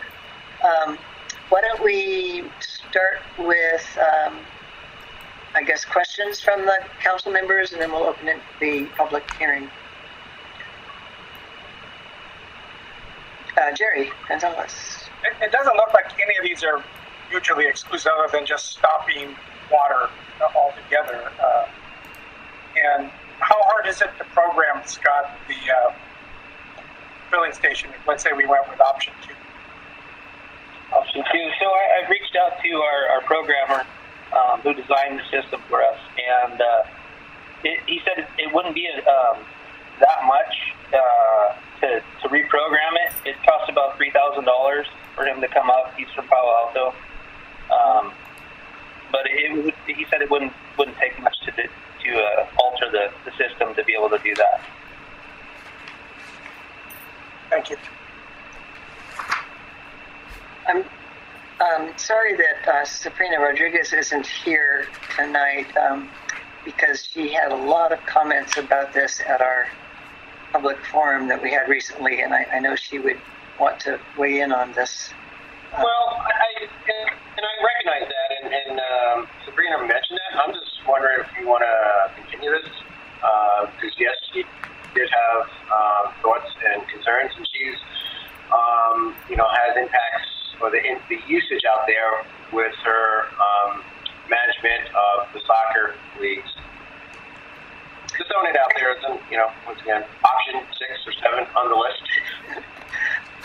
Why don't we start with, I guess, questions from the council members, and then we'll open the public hearing. Jerry Gonzalez. It doesn't look like any of these are mutually exclusive other than just stopping water altogether. And how hard is it to program, Scott, the filling station? Let's say we went with option 2. Option 2. So I've reached out to our programmer who designed the system for us, and he said it wouldn't be that much to reprogram it. It costs about $3,000 for him to come up. He's from Palo Alto, but he said it wouldn't take much to alter the system to be able to do that. Thank you. I'm sorry that Sabrina Rodriguez isn't here tonight because she had a lot of comments about this at our public forum that we had recently, and I know she would want to weigh in on this. Well, I recognize that, and Sabrina mentioned that. I'm just wondering if you want to continue this, because yes, she did have thoughts and concerns, and she's has impacts or the usage out there with her management of the soccer leagues. Just throwing it out there as once again, option 6 or 7 on the list.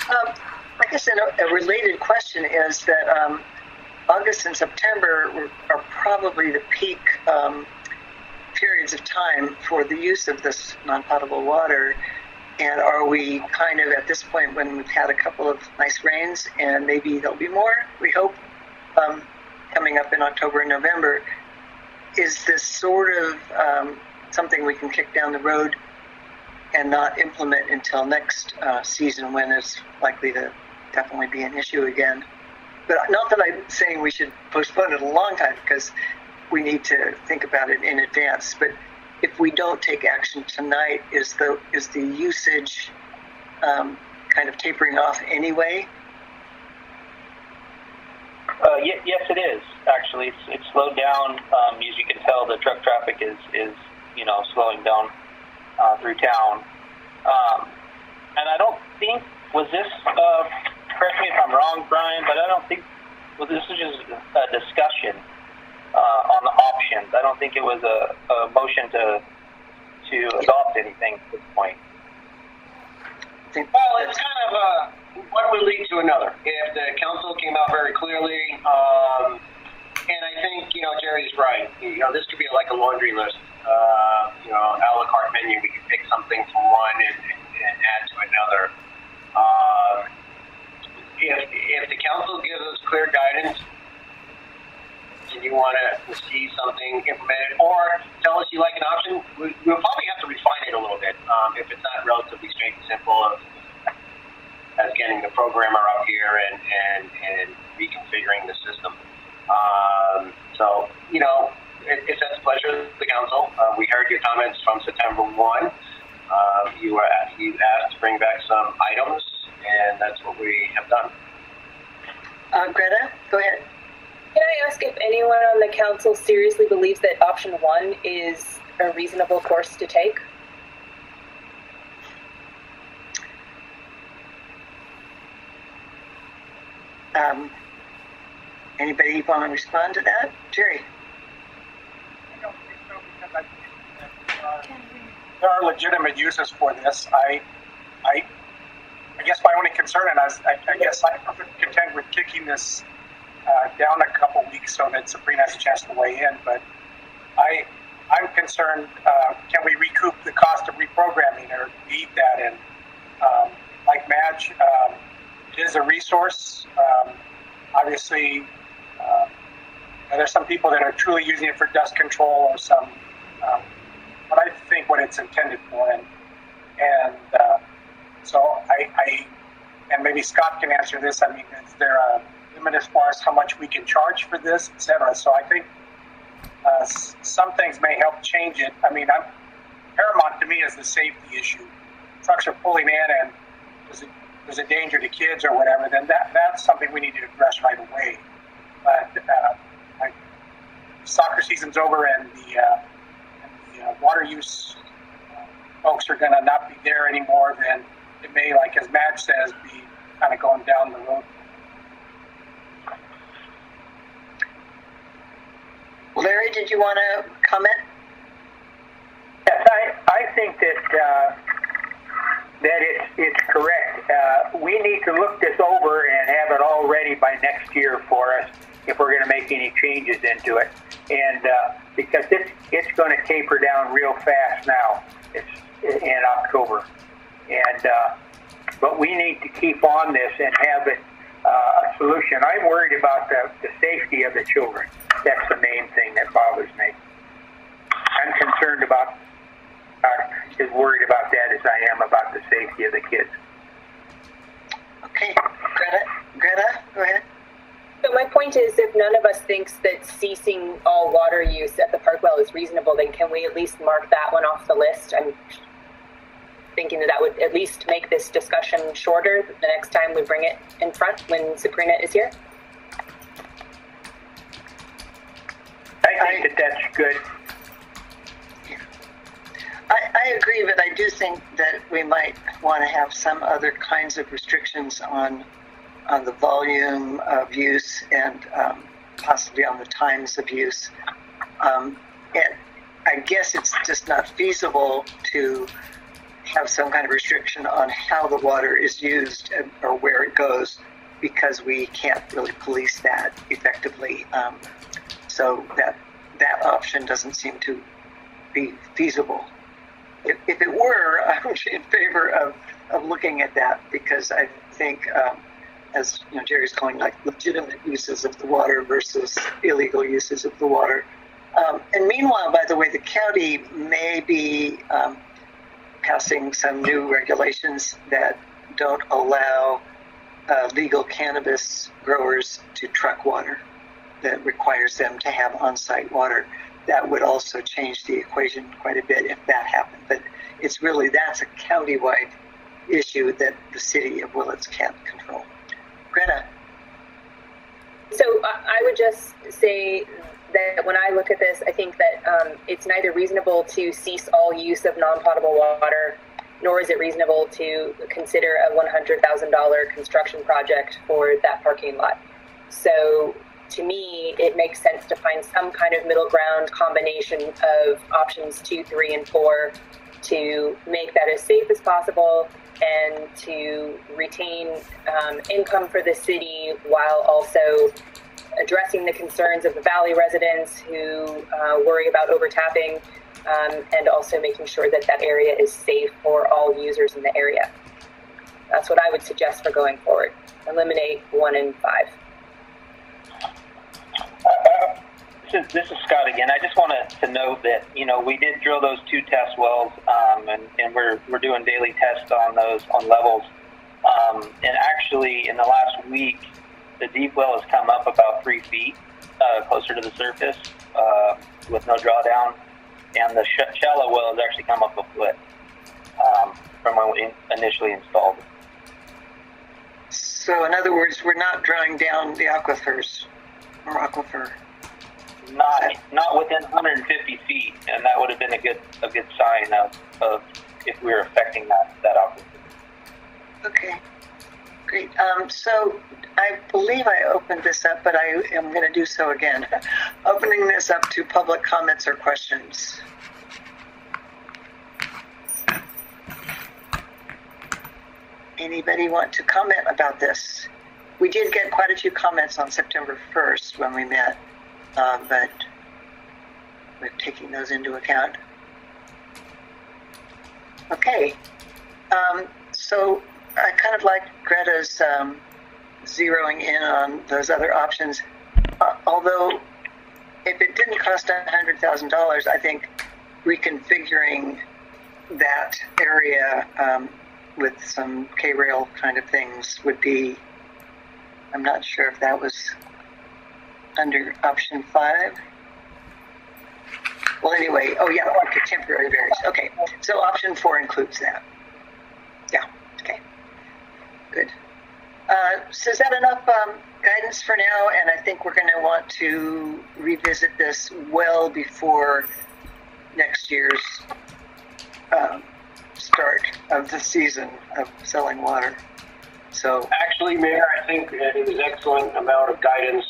I guess a related question is that August and September are probably the peak periods of time for the use of this non-potable water. And are we kind of at this point when we've had a couple of nice rains, and maybe there'll be more, we hope, coming up in October and November, is this sort of something we can kick down the road and not implement until next season, when it's likely to definitely be an issue again? But not that I'm saying we should postpone it a long time, because we need to think about it in advance. But if we don't take action tonight, is the usage kind of tapering off anyway? Yes, it is. Actually, it's slowed down. As you can tell, the truck traffic is slowing down through town. And I don't think, was this, correct me if I'm wrong, Brian, but I don't think, this was just a discussion on the options. I don't think it was a motion to adopt anything at this point. Well, it's kind of one would lead to another. If the council came out very clearly, and I think Jerry's right. This could be like a laundry list. A la carte menu. We could pick something from one and add to another. If the council gives us clear guidance, and you want to see something implemented, or tell us you like an option, we'll probably have to refine it a little bit. If it's not relatively straight and simple as getting the programmer up here and reconfiguring the system. It's at the pleasure of the council. We heard your comments from September 1. You asked to bring back some items, and that's what we have done. Greta, go ahead. Can I ask if anyone on the council seriously believes that option 1 is a reasonable course to take? Anybody want to respond to that? Jerry? I don't think so, because I think that there are legitimate uses for this. I guess my only concern, and I guess I'm perfectly content with kicking this down a couple weeks so that Sabrina has a chance to weigh in, but I'm concerned, can we recoup the cost of reprogramming or leave that in? Like Madge, it is a resource. Obviously, there's some people that are truly using it for dust control or some, but I think what it's intended for. And so and maybe Scott can answer this. I mean, is there a limit as far as how much we can charge for this, et cetera? So I think some things may help change it. I mean, paramount to me is the safety issue. Trucks are pulling in and there's a danger to kids or whatever, then that's something we need to address right away. But soccer season's over and the water use folks are going to not be there anymore, then it may, like as Madge says, be kind of going down the road. Larry, did you want to comment? Yes, I think that it's correct. We need to look this over and have it all ready by next year for us if we're going to make any changes into it. And because it's going to taper down real fast now. It's in October. And but we need to keep on this and have it a solution. I'm worried about the safety of the children. That's the main thing that bothers me. I'm concerned about, as worried about that as I am about the safety of the kids. Okay, Greta, go ahead. So my point is, if none of us thinks that ceasing all water use at the Parkwell is reasonable, then can we at least mark that one off the list? I'm thinking that would at least make this discussion shorter the next time we bring it in front when Sabrina is here. I think that's good. I agree, but I do think that we might want to have some other kinds of restrictions on the volume of use and possibly on the times of use. And I guess it's just not feasible to have some kind of restriction on how the water is used or where it goes, because we can't really police that effectively. So that option doesn't seem to be feasible. If it were, I would be in favor of looking at that, because I think, as you know, Jerry's calling like legitimate uses of the water versus illegal uses of the water. And meanwhile, by the way, the county may be passing some new regulations that don't allow legal cannabis growers to truck water, that requires them to have on-site water. That would also change the equation quite a bit if that happened. But it's really, that's a county-wide issue that the city of Willits can't control. Greta? So I would just say that when I look at this, I think that it's neither reasonable to cease all use of non-potable water, nor is it reasonable to consider a $100,000 construction project for that parking lot. So to me, it makes sense to find some kind of middle ground combination of options 2, 3, and 4 to make that as safe as possible and to retain income for the city while also addressing the concerns of the Valley residents who worry about overtapping, and also making sure that that area is safe for all users in the area. That's what I would suggest for going forward. Eliminate 1 and 5. This is Scott again. I just wanted to note that, you know, we did drill those 2 test wells, and we're doing daily tests on those on levels. And actually, in the last week, the deep well has come up about 3 feet closer to the surface with no drawdown, and the shallow well has actually come up a foot from when we initially installed it. So in other words, we're not drawing down the aquifers or aquifer. Not within 150 feet, and that would have been a good sign of if we were affecting that aquifer. Okay, great. So I believe I opened this up, but I am going to do so again. Opening this up to public comments or questions. Anybody want to comment about this? We did get quite a few comments on September 1st when we met, but we're taking those into account. Okay, so I kind of like Greta's zeroing in on those other options. Although, if it didn't cost $100,000, I think reconfiguring that area with some K-rail kind of things would be, I'm not sure if that was under option 5. Well, anyway, oh yeah, okay, temporary barriers. Okay, so option 4 includes that. Yeah, okay, good. So is that enough guidance for now? And I think we're going to want to revisit this well before next year's start of the season of selling water. So actually, Mayor, I think it was excellent amount of guidance.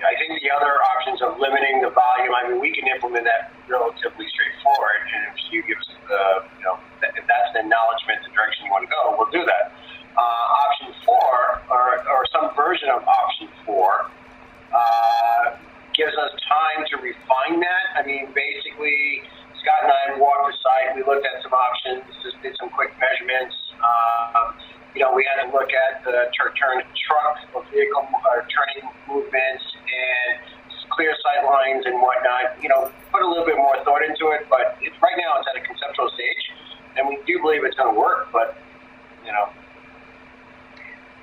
I think the other options of limiting the volume, I mean, we can implement that relatively straightforward. And if you give us if that's the acknowledgement, the direction you want to go, we'll do that. Option 4, or some version of option 4, gives us time to refine that. I mean, basically, Scott and I walked the site. We looked at some options, just did some quick measurements. We had to look at the turn truck or vehicle turning movements and clear sight lines and whatnot. Put a little bit more thought into it, but right now it's at a conceptual stage, and we do believe it's going to work. But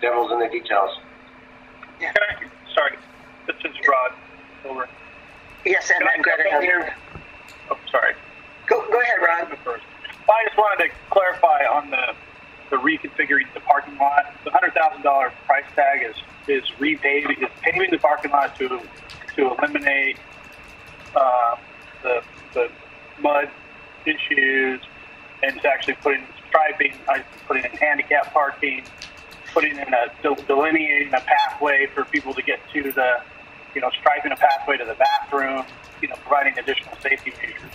devil's in the details. Yeah. Sorry, this is Rod. Over. Yes, and then Greta. Oh, sorry. Go ahead, Rod. First. I just wanted to clarify on the reconfiguring the parking lot. The $100,000 price tag is repaving, is paving the parking lot to eliminate the mud issues, and it's actually putting striping, putting in handicap parking, putting in delineating a pathway for people to get to the, striping a pathway to the bathroom, providing additional safety measures.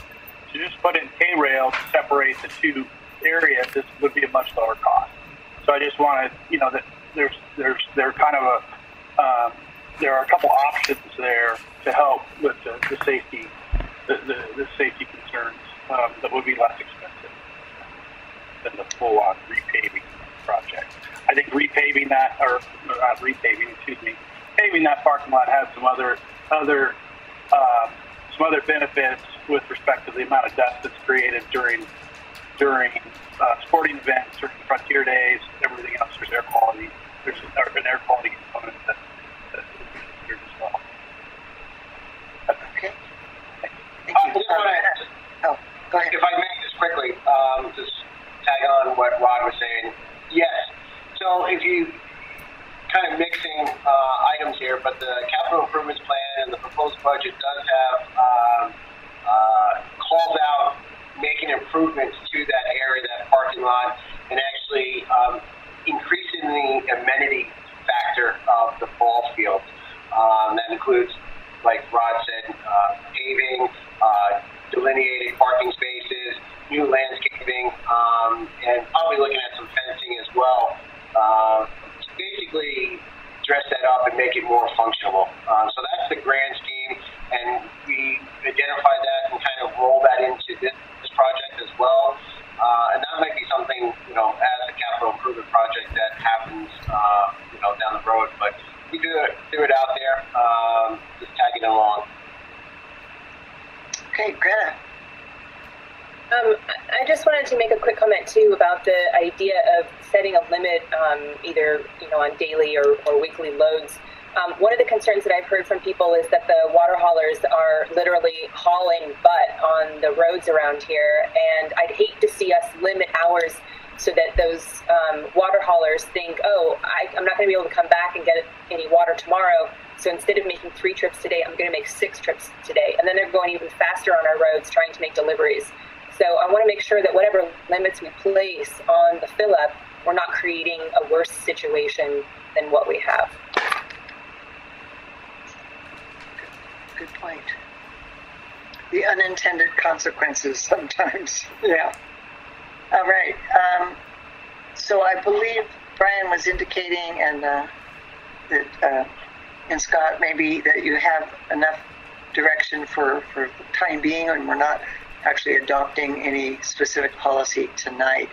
To just put in K-rail to separate the two areas, this would be a much lower cost. So I just wanted, that there are a couple options there to help with the safety, the safety concerns that would be less expensive than the full-on repaving project. I think repaving that, or not repaving, paving that parking lot has some other benefits with respect to the amount of dust that's created during sporting events, certain frontier days, everything else. There's air quality. There's an air quality component that is considered as well. Okay. Thank you. Go ahead. If I may, just quickly, just tag on what Rod was saying. Yes. So if you kind of mixing items here, but the capital improvements plan and the proposed budget does have calls out making improvements to that area, that parking lot, and actually increasing the amenity factor of the ball field. That includes, like Rod said, paving, delineated parking spaces, new landscaping, and probably looking at some fencing as well. To basically dress that up and make it more functional. So that's the grand scheme, and we identify that and kind of roll that into this project as well. And that might be something, as a capital improvement project that happens, down the road. But we do it out there, just tagging along. Okay, Greta. I just wanted to make a quick comment too about the idea of setting a limit, either on daily or weekly loads. One of the concerns that I've heard from people is that the water haulers are literally hauling butt on the roads around here, and I'd hate to see us limit hours so that those water haulers think, oh, I'm not going to be able to come back and get any water tomorrow. So instead of making 3 trips today, I'm going to make 6 trips today. And then they're going even faster on our roads trying to make deliveries. So I want to make sure that whatever limits we place on the fill up, we're not creating a worse situation than what we have. Good point. The unintended consequences sometimes. Yeah. All right. So I believe Brian was indicating, and Scott, maybe that you have enough direction for the time being, and we're not actually adopting any specific policy tonight.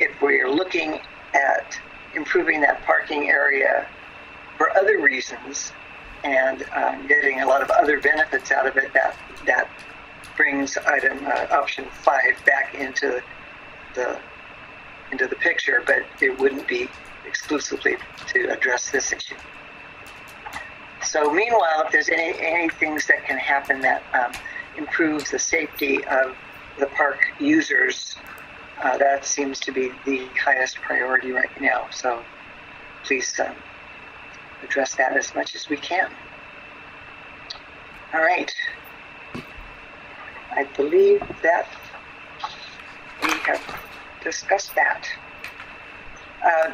If we're looking at improving that parking area for other reasons and getting a lot of other benefits out of it, that brings option 5 back into the picture, but it wouldn't be exclusively to address this issue. So meanwhile, if there's any things that can happen that improves the safety of the park users, that seems to be the highest priority right now. So please address that as much as we can. All right. I believe that we have discussed that.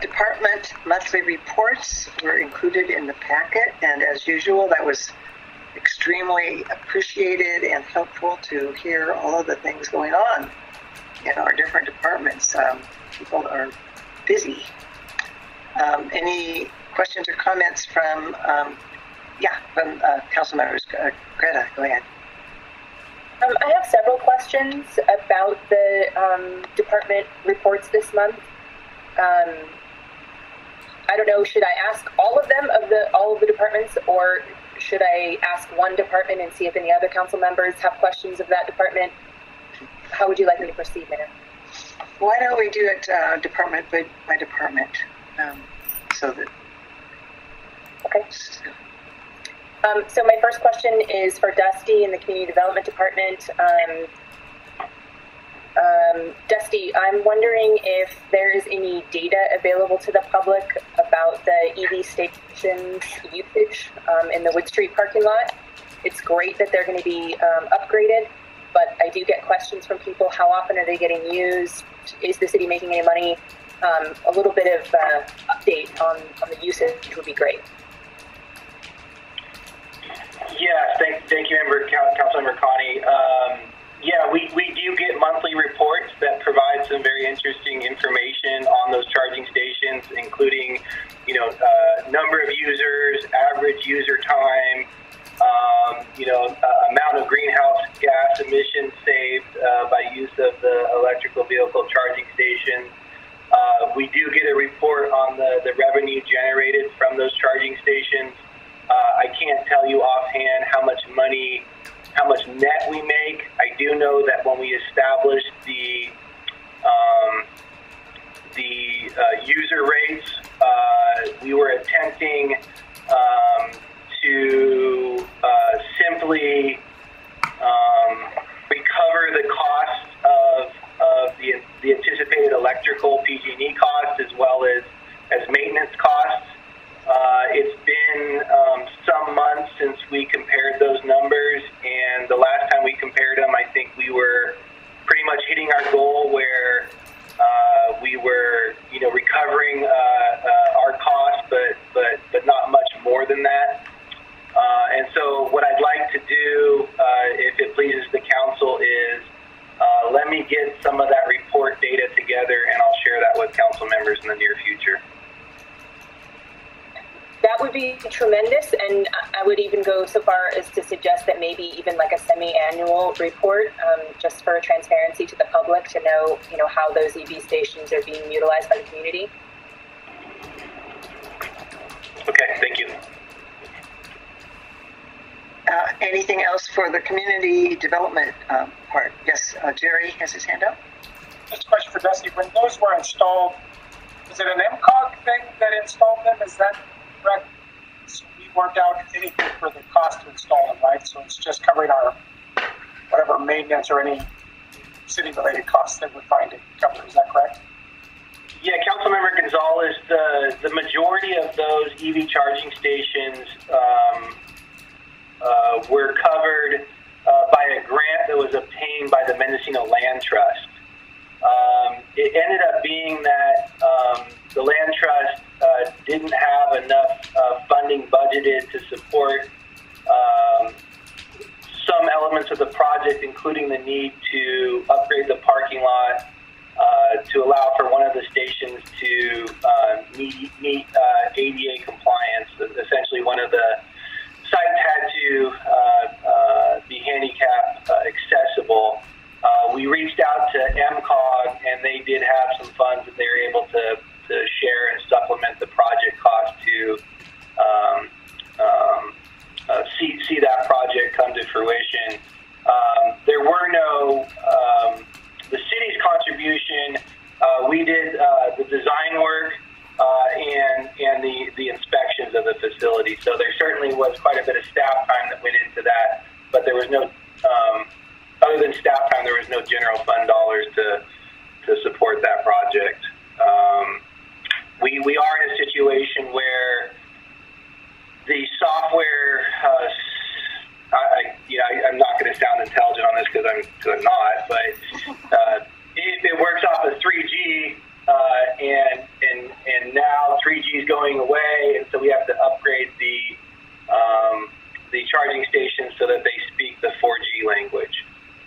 Department monthly reports were included in the packet, and as usual, that was extremely appreciated and helpful to hear all of the things going on in our different departments. People are busy. Any questions or comments from council members? Greta, go ahead. I have several questions about the department reports this month. I don't know, should I ask all of them, all of the departments, or should I ask one department and see if any other council members have questions of that department? How would you like me to proceed, Mayor? Why don't we do it department by department? Okay. So my first question is for Dusty in the Community Development Department. Dusty, I'm wondering if there is any data available to the public about the EV stations usage in the Wood Street parking lot. It's great that they're going to be upgraded, but I do get questions from people. How often are they getting used? Is the city making any money? A little bit of update on the usage would be great. Yeah, thank you, Councilmember Connie. We do get monthly reports that provide some very interesting information on those charging stations, including, number of users, average user time, amount of greenhouse gas emissions saved by use of the electrical vehicle charging stations. We do get a report on the revenue generated from those charging stations. I can't tell you offhand how much net we make. I do know that when we established the user rates, we were attempting to simply recover the cost of the anticipated electrical PG&E costs as well as maintenance costs. It's been some months since we compared those numbers, and the last time we compared them, I think we were pretty much hitting our goal where we were, recovering our costs, but not much more than that. And so what I'd like to do, if it pleases the council, is let me get some of that report data together, and I'll share that with council members in the near future. That would be tremendous, and I would even go so far as to suggest that maybe even like a semi-annual report, just for transparency to the public to know, how those EV stations are being utilized by the community. Okay, thank you. Anything else for the community development part? Yes, Jerry has his hand up. Just a question for Dusty. When those were installed, is it an MCOG thing that installed them? Is that correct? So we worked out anything for the cost to install them, right? So it's just covering our whatever maintenance or any city-related costs that we're trying to cover. Is that correct? Yeah, Councilmember Gonzalez, the majority of those EV charging stations were covered by a grant that was obtained by the Mendocino Land Trust. It ended up being that the Land Trust didn't have enough funding budgeted to support some elements of the project, including the need to upgrade the parking lot to allow for one of the stations to meet ADA compliance. Essentially, one of the sites had to be handicap accessible. We reached out to MCOG, and they did have some funds that they were able to share and supplement the project cost to see that project come to fruition. There were no, the city's contribution, we did the design work and the inspections of the facility. So there certainly was quite a bit of staff time that went into that, but there was no, other than staff time, there was no general fund dollars to support that project. We are in a situation where the software, I'm not going to sound intelligent on this because I'm not, but it works off of 3G, and now 3G is going away, and so we have to upgrade the charging stations so that they speak the 4G language,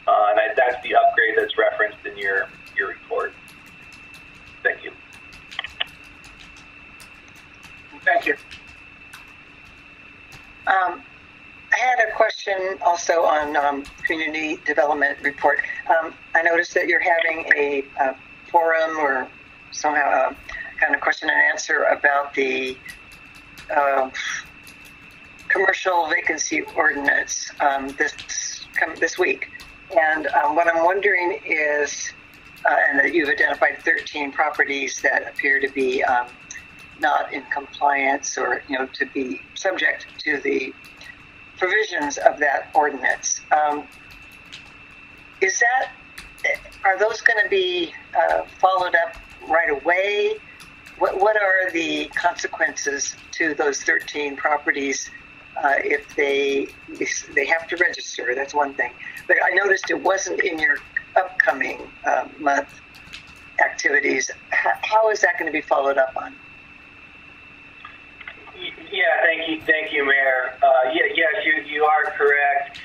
and that's the upgrade that's referenced in your report. Thank you. Thank you. I had a question also on community development report. I noticed that you're having a forum or somehow a kind of question and answer about the commercial vacancy ordinance this week. And what I'm wondering is, and that you've identified 13 properties that appear to be not in compliance or, to be subject to the provisions of that ordinance. Are those going to be followed up right away? What are the consequences to those 13 properties if they have to register? That's one thing. But I noticed it wasn't in your upcoming month activities. How is that going to be followed up on? Yeah, thank you, Mayor. Yes, you are correct.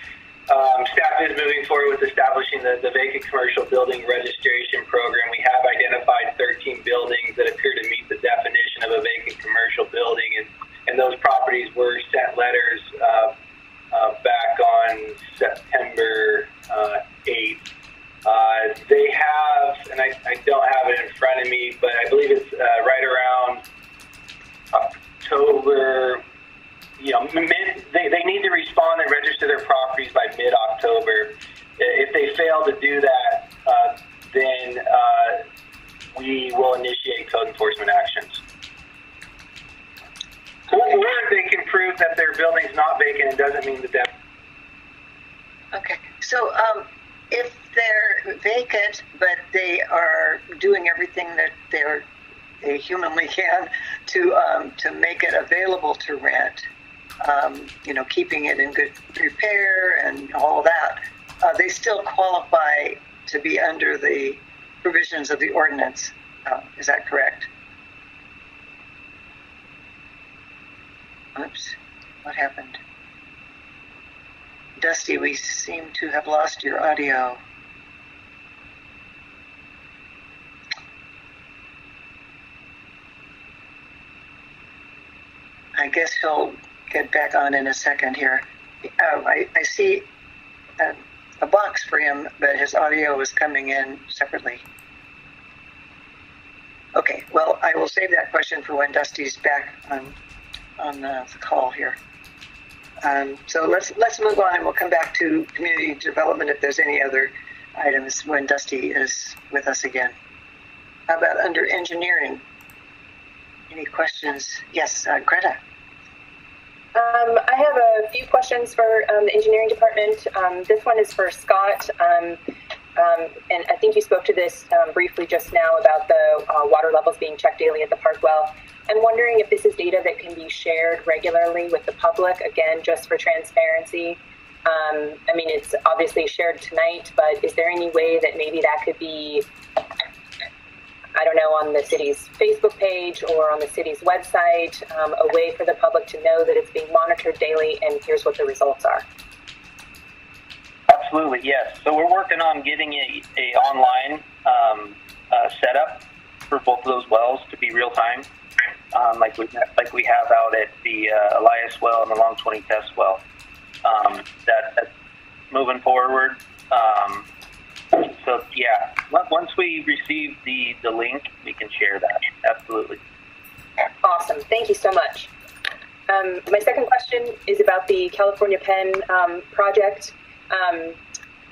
Staff is moving forward with establishing the vacant commercial building registration program. We have identified 13 buildings that appear to meet the definition of a vacant commercial building, and those properties were sent letters back on September 8th. They have, and I don't have it in front of me, but I believe it's right around October, they need to respond and register their properties by mid-October. If they fail to do that, then we will initiate code enforcement actions. Or they can prove that their building's not vacant and doesn't mean the debt. Okay, so if they're vacant, but they are doing everything that they humanly can to make it available to rent, keeping it in good repair and all of that, they still qualify to be under the provisions of the ordinance. Is that correct? Oops, what happened? Dusty, we seem to have lost your audio. I guess he'll get back on in a second here. I see a box for him, but his audio is coming in separately. Okay, well, I will save that question for when Dusty's back on the call here. So let's move on, and we'll come back to community development if there's any other items when Dusty is with us again. How about under engineering? Any questions? Yes, Greta. I have a few questions for the engineering department. This one is for Scott. and I think you spoke to this briefly just now about the water levels being checked daily at the park well. I'm wondering if this is data that can be shared regularly with the public, again, just for transparency. I mean, it's obviously shared tonight, but is there any way that maybe that could be, I don't know, on the city's Facebook page or on the city's website, a way for the public to know that it's being monitored daily and here's what the results are? Absolutely, yes. So we're working on getting a online setup for both of those wells to be real time, like we have out at the Elias well and the Long 20 test well. That's moving forward. So yeah, once we receive the link, we can share that. Absolutely. Awesome. Thank you so much. My second question is about the California Pen project.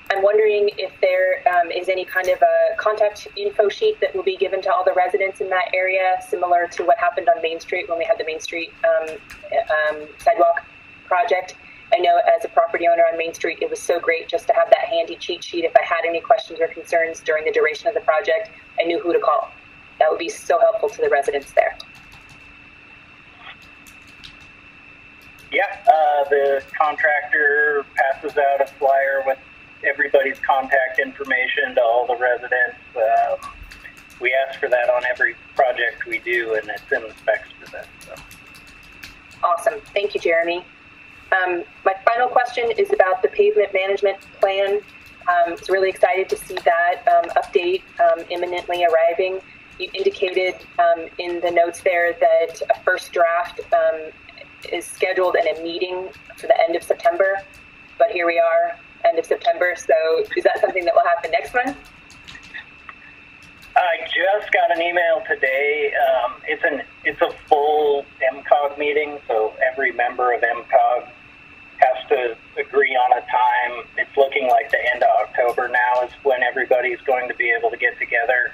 I'm wondering if there is any kind of a contact info sheet that will be given to all the residents in that area, similar to what happened on Main Street when we had the Main Street sidewalk project. I know as a property owner on Main Street, it was so great just to have that handy cheat sheet. If I had any questions or concerns during the duration of the project, I knew who to call. That would be so helpful to the residents there. Yeah, the contractor passes out a flyer with everybody's contact information to all the residents. We ask for that on every project we do, and it's in the specs for that. So. Awesome. Thank you, Jeremy. My final question is about the pavement management plan. I was really excited to see that update imminently arriving. You indicated in the notes there that a first draft is scheduled in a meeting for the end of September, but here we are, end of September. So is that something that will happen next month? I just got an email today. It's a full MCOG meeting, so every member of MCOG has to agree on a time. It's looking like the end of October now is when everybody's going to be able to get together.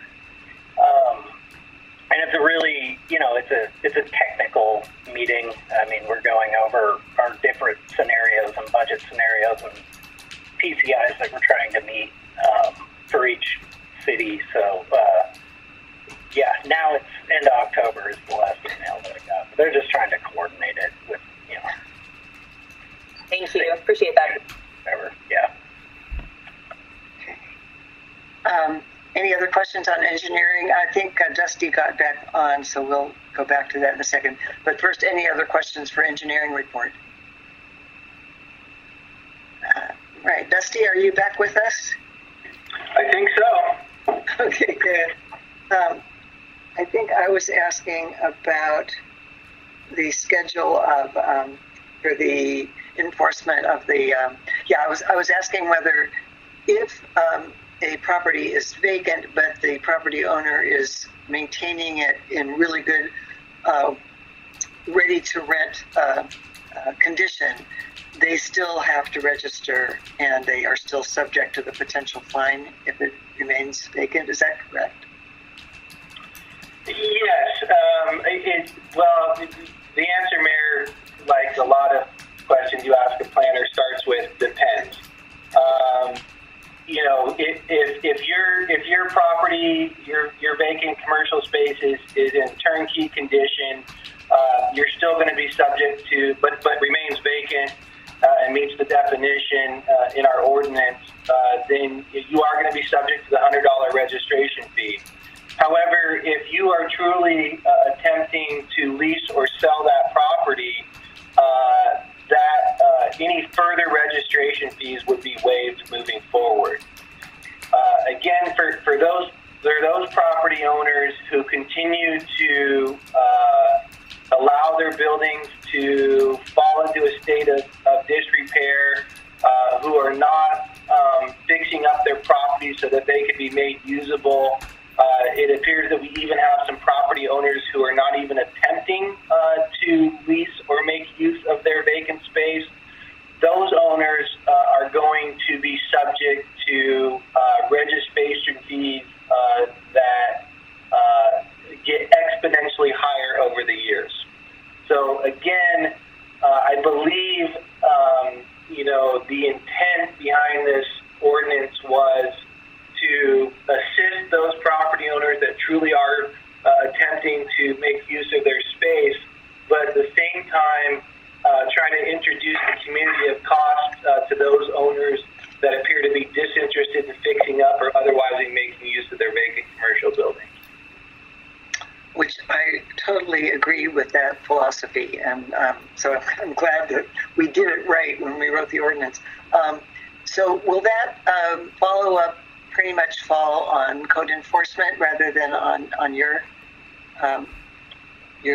And it's a really, it's a technical meeting. I mean, we're going over our different scenarios and budget scenarios and PCIs that we're trying to meet for each city. So, yeah, now it's end of October is the last email that I got. They're just trying to coordinate it with, Thank you. Appreciate that. Whatever. Yeah. Okay. Any other questions on engineering? I think Dusty got back on, so we'll go back to that in a second. But first, any other questions for engineering report? Right. Dusty, are you back with us? I think so. Okay, good. I think I was asking about the schedule of for the enforcement of the. I was asking whether if a property is vacant, but the property owner is maintaining it in really good, ready to rent condition, they still have to register and they are still subject to the potential fine if it remains vacant. Is that correct? Yes. The answer, Mayor, like a lot of questions you ask a planner, starts with depends. If your property, your vacant commercial space is in turnkey condition, you're still going to be subject to, but remains vacant and meets the definition in our ordinance, then you are going to be subject to the $100 registration fee. However, if you are truly attempting to lease or sell that property, any further registration fees would be waived moving forward. Again, for those property owners who continue to allow their buildings to fall into a state of disrepair, who are not fixing up their property so that they can be made usable. It appears that we even have some property owners who are not even attempting to lease or make use of their vacant space. Those owners are going to be subject to registration fees that get exponentially higher over the years. So again, I believe the intent behind this ordinance was truly are attempting to make use of their space, but at the same time trying to introduce the community of cost to those owners that appear to be disinterested in fixing up or otherwise making use of their vacant commercial buildings. Which I totally agree with that philosophy, and so I'm glad that we did it right when we wrote the ordinance. So will that follow-up pretty much fall on code enforcement rather than on your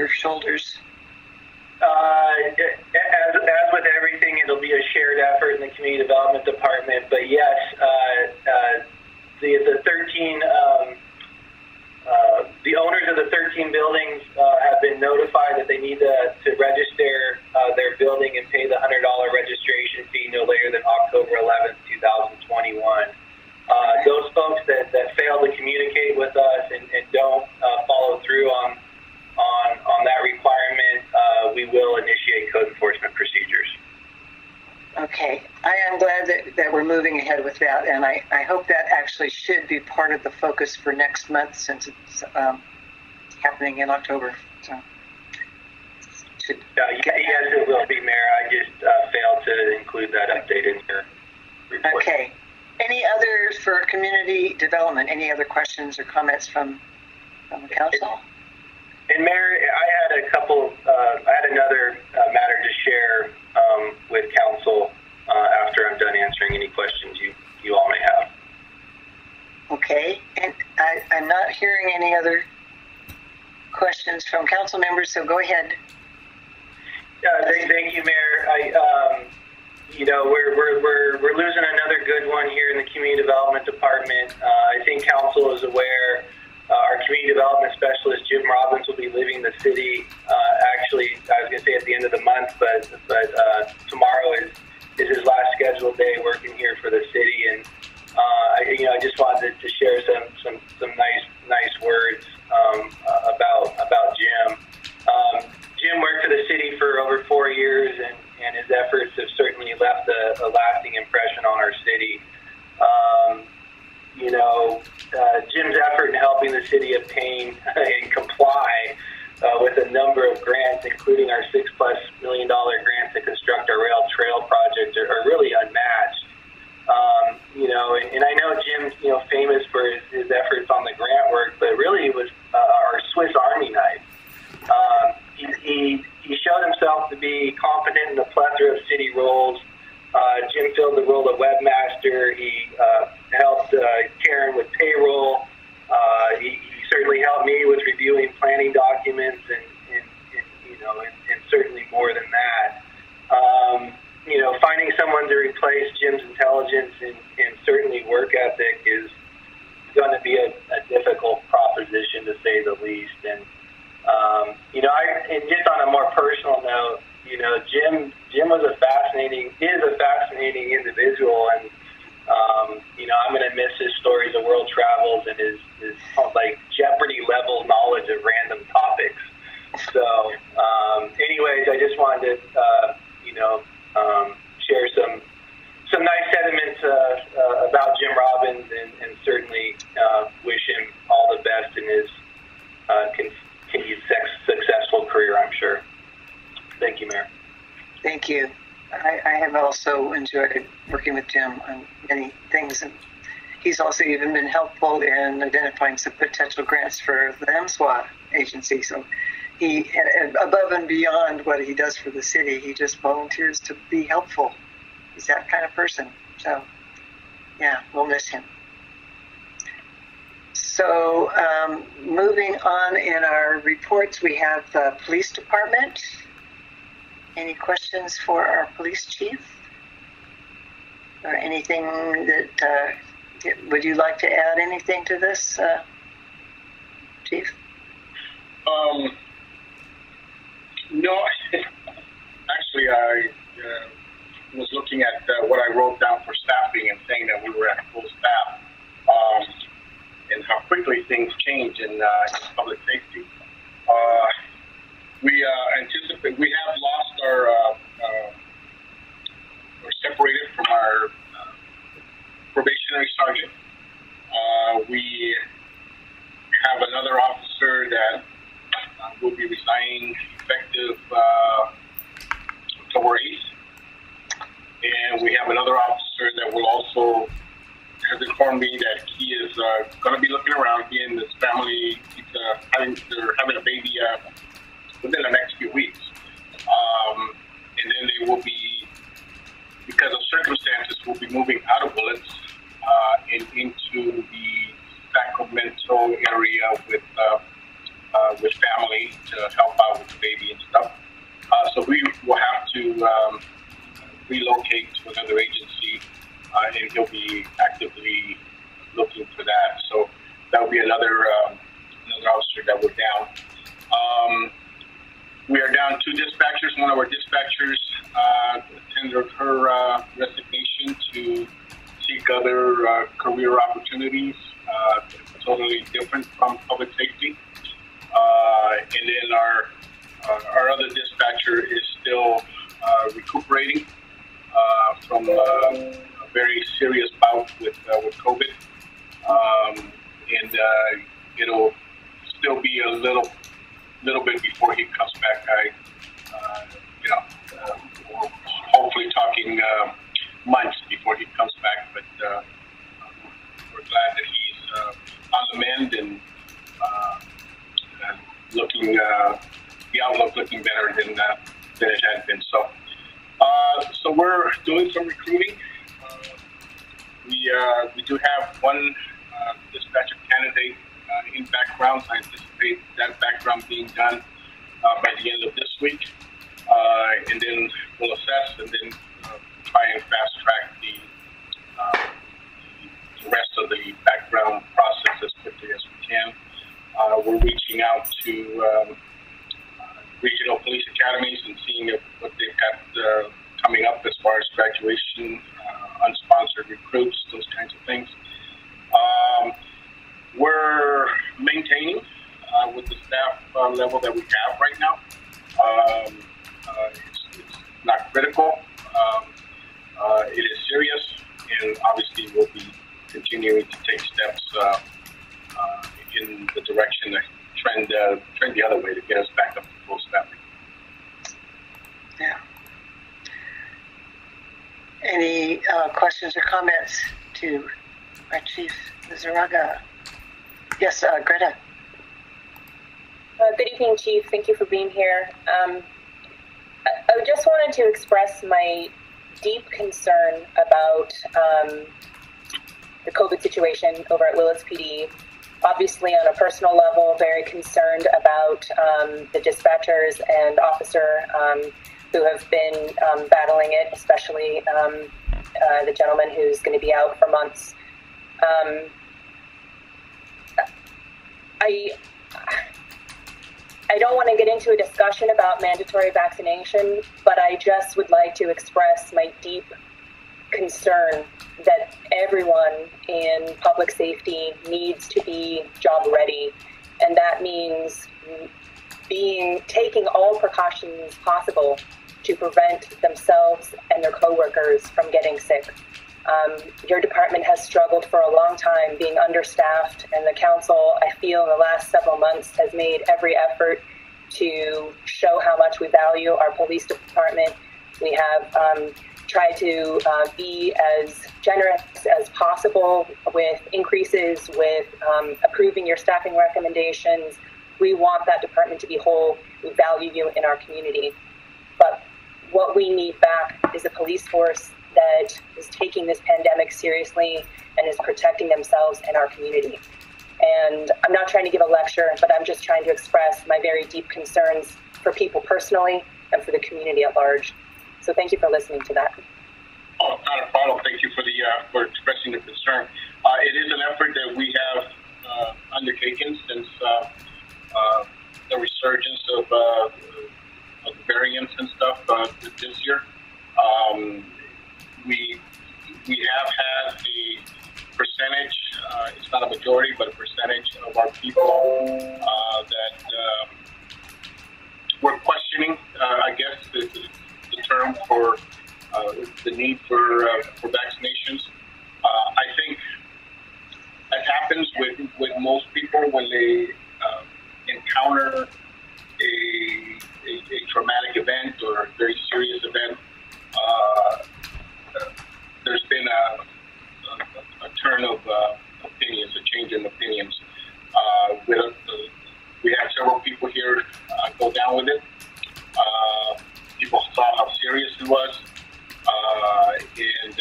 shoulders? As with everything, it'll be a shared effort in the community development department. But yes, the 13, the owners of the 13 buildings have been notified that they need to register their building and pay the $100 registration fee no later than October 11th, 2021. Those folks that fail to communicate with us and don't follow through on that requirement, we will initiate code enforcement procedures. Okay. I am glad that we're moving ahead with that, and I hope that actually should be part of the focus for next month since it's happening in October. So, yes, it will be, Mayor. I just failed to include that update in your report. Okay. Any others for community development? Any other questions or comments from the council? And Mayor, I had another matter to share with council after I'm done answering any questions you all may have. Okay, and I'm not hearing any other questions from council members, so go ahead. Thank you, Mayor. We're losing another good one here in the community development department. I think council is aware. Our community development specialist, Jim Robbins, will be leaving the city. Actually, I was going to say at the end of the month, but tomorrow is his last scheduled day working here for the city. And I just wanted to share some nice words about Jim. Jim worked for the city for over 4 years, and his efforts have certainly left a lasting impression on our city. Jim's effort in helping the city obtain and comply with a number of grants, including our $6+ million grant to construct our rail trail project, are really unmatched. And I know Jim's famous for his efforts on the grant work, but really it was our Swiss Army knife. He showed himself to be confident in the plethora of city roles. Jim filled the role of webmaster. He helped Karen with payroll. He certainly helped me with reviewing planning documents and certainly more than that. Finding someone to replace Jim's intelligence and certainly work ethic is going to be a difficult proposition, to say the least. And and just on a more personal note, Jim is a fascinating individual, and I'm going to miss his stories of world travels and his like Jeopardy level knowledge of random topics. So, anyways, I just wanted to share some nice sentiments about Jim Robbins, and certainly wish him all the best in his continued successful career, I'm sure. Thank you, Mayor. Thank you. I have also enjoyed working with Jim on many things, and he's also even been helpful in identifying some potential grants for the MSWA agency. So he, above and beyond what he does for the city, he just volunteers to be helpful. He's that kind of person. So, yeah, we'll miss him. So, moving on in our reports, we have the police department. Any questions for our police chief? Or anything that, would you like to add anything to this, chief? No, actually, I was looking at what I wrote down for staffing and saying that we were at full staff, and how quickly things change in public safety. We anticipate we have lost our or separated from our probationary sergeant. We have another officer that will be resigning effective October 8th. And we have another officer that will also has informed me that he is going to be looking around. He and his family, they're having a baby within the next few weeks. And then they will be, because of circumstances, will be moving out of Willits and into the Governmental area with family to help out with the baby and stuff. So we will have to relocate to another agency, and he'll be actively looking for that. So that will be another officer that we're down. We are down 2 dispatchers. One of our dispatchers tendered her resignation to seek other career opportunities, totally different from public safety. And then our other dispatcher is still recuperating from a very serious bout with COVID. And it'll still be a little bit before he comes back. We're hopefully talking months before he comes back, but we're glad that he's on the mend and looking, the outlook looking better than it had been. So we're doing some recruiting. We do have one dispatcher candidate in background. I anticipate that background being done by the end of this week, and then we'll assess and then try and fast track the rest of the background process as quickly as we can. We're reaching out to regional police academies and seeing what they've got coming up as far as graduation, unsponsored recruits, those kinds of things. We're maintaining with the staff level that we have right now. It's not critical. It is serious, and obviously we'll be continuing to take steps in the direction that trend the other way to get us back up to full staffing. Yeah. Any questions or comments to our Chief Zaraga? Yes, Greta. Good evening, Chief. Thank you for being here. I just wanted to express my deep concern about the COVID situation over at Willits PD. Obviously, on a personal level, very concerned about the dispatchers and officer who have been battling it, especially the gentleman who's going to be out for months. I don't want to get into a discussion about mandatory vaccination, but I just would like to express my deep concern that everyone in public safety needs to be job ready, and that means taking all precautions possible to prevent themselves and their coworkers from getting sick. Your department has struggled for a long time being understaffed, and the council, I feel, in the last several months has made every effort to show how much we value our police department. We have tried to be as generous as possible with increases, with approving your staffing recommendations. We want that department to be whole. We value you in our community. But what we need back is a police force that is taking this pandemic seriously and is protecting themselves and our community. And I'm not trying to give a lecture, but I'm just trying to express my very deep concerns for people personally and for the community at large. So thank you for listening to that. Oh, not a problem. Thank you for expressing the concern. It is an effort that we have undertaken since the resurgence of variants and stuff this year. We have had a percentage, it's not a majority, but a percentage of our people that we're questioning, I guess, the term for the need for vaccinations. I think that happens with most people, when they encounter a traumatic event or a very serious event, there's been a turn of opinions, a change in opinions. We had several people here go down with it. People saw how serious it was, and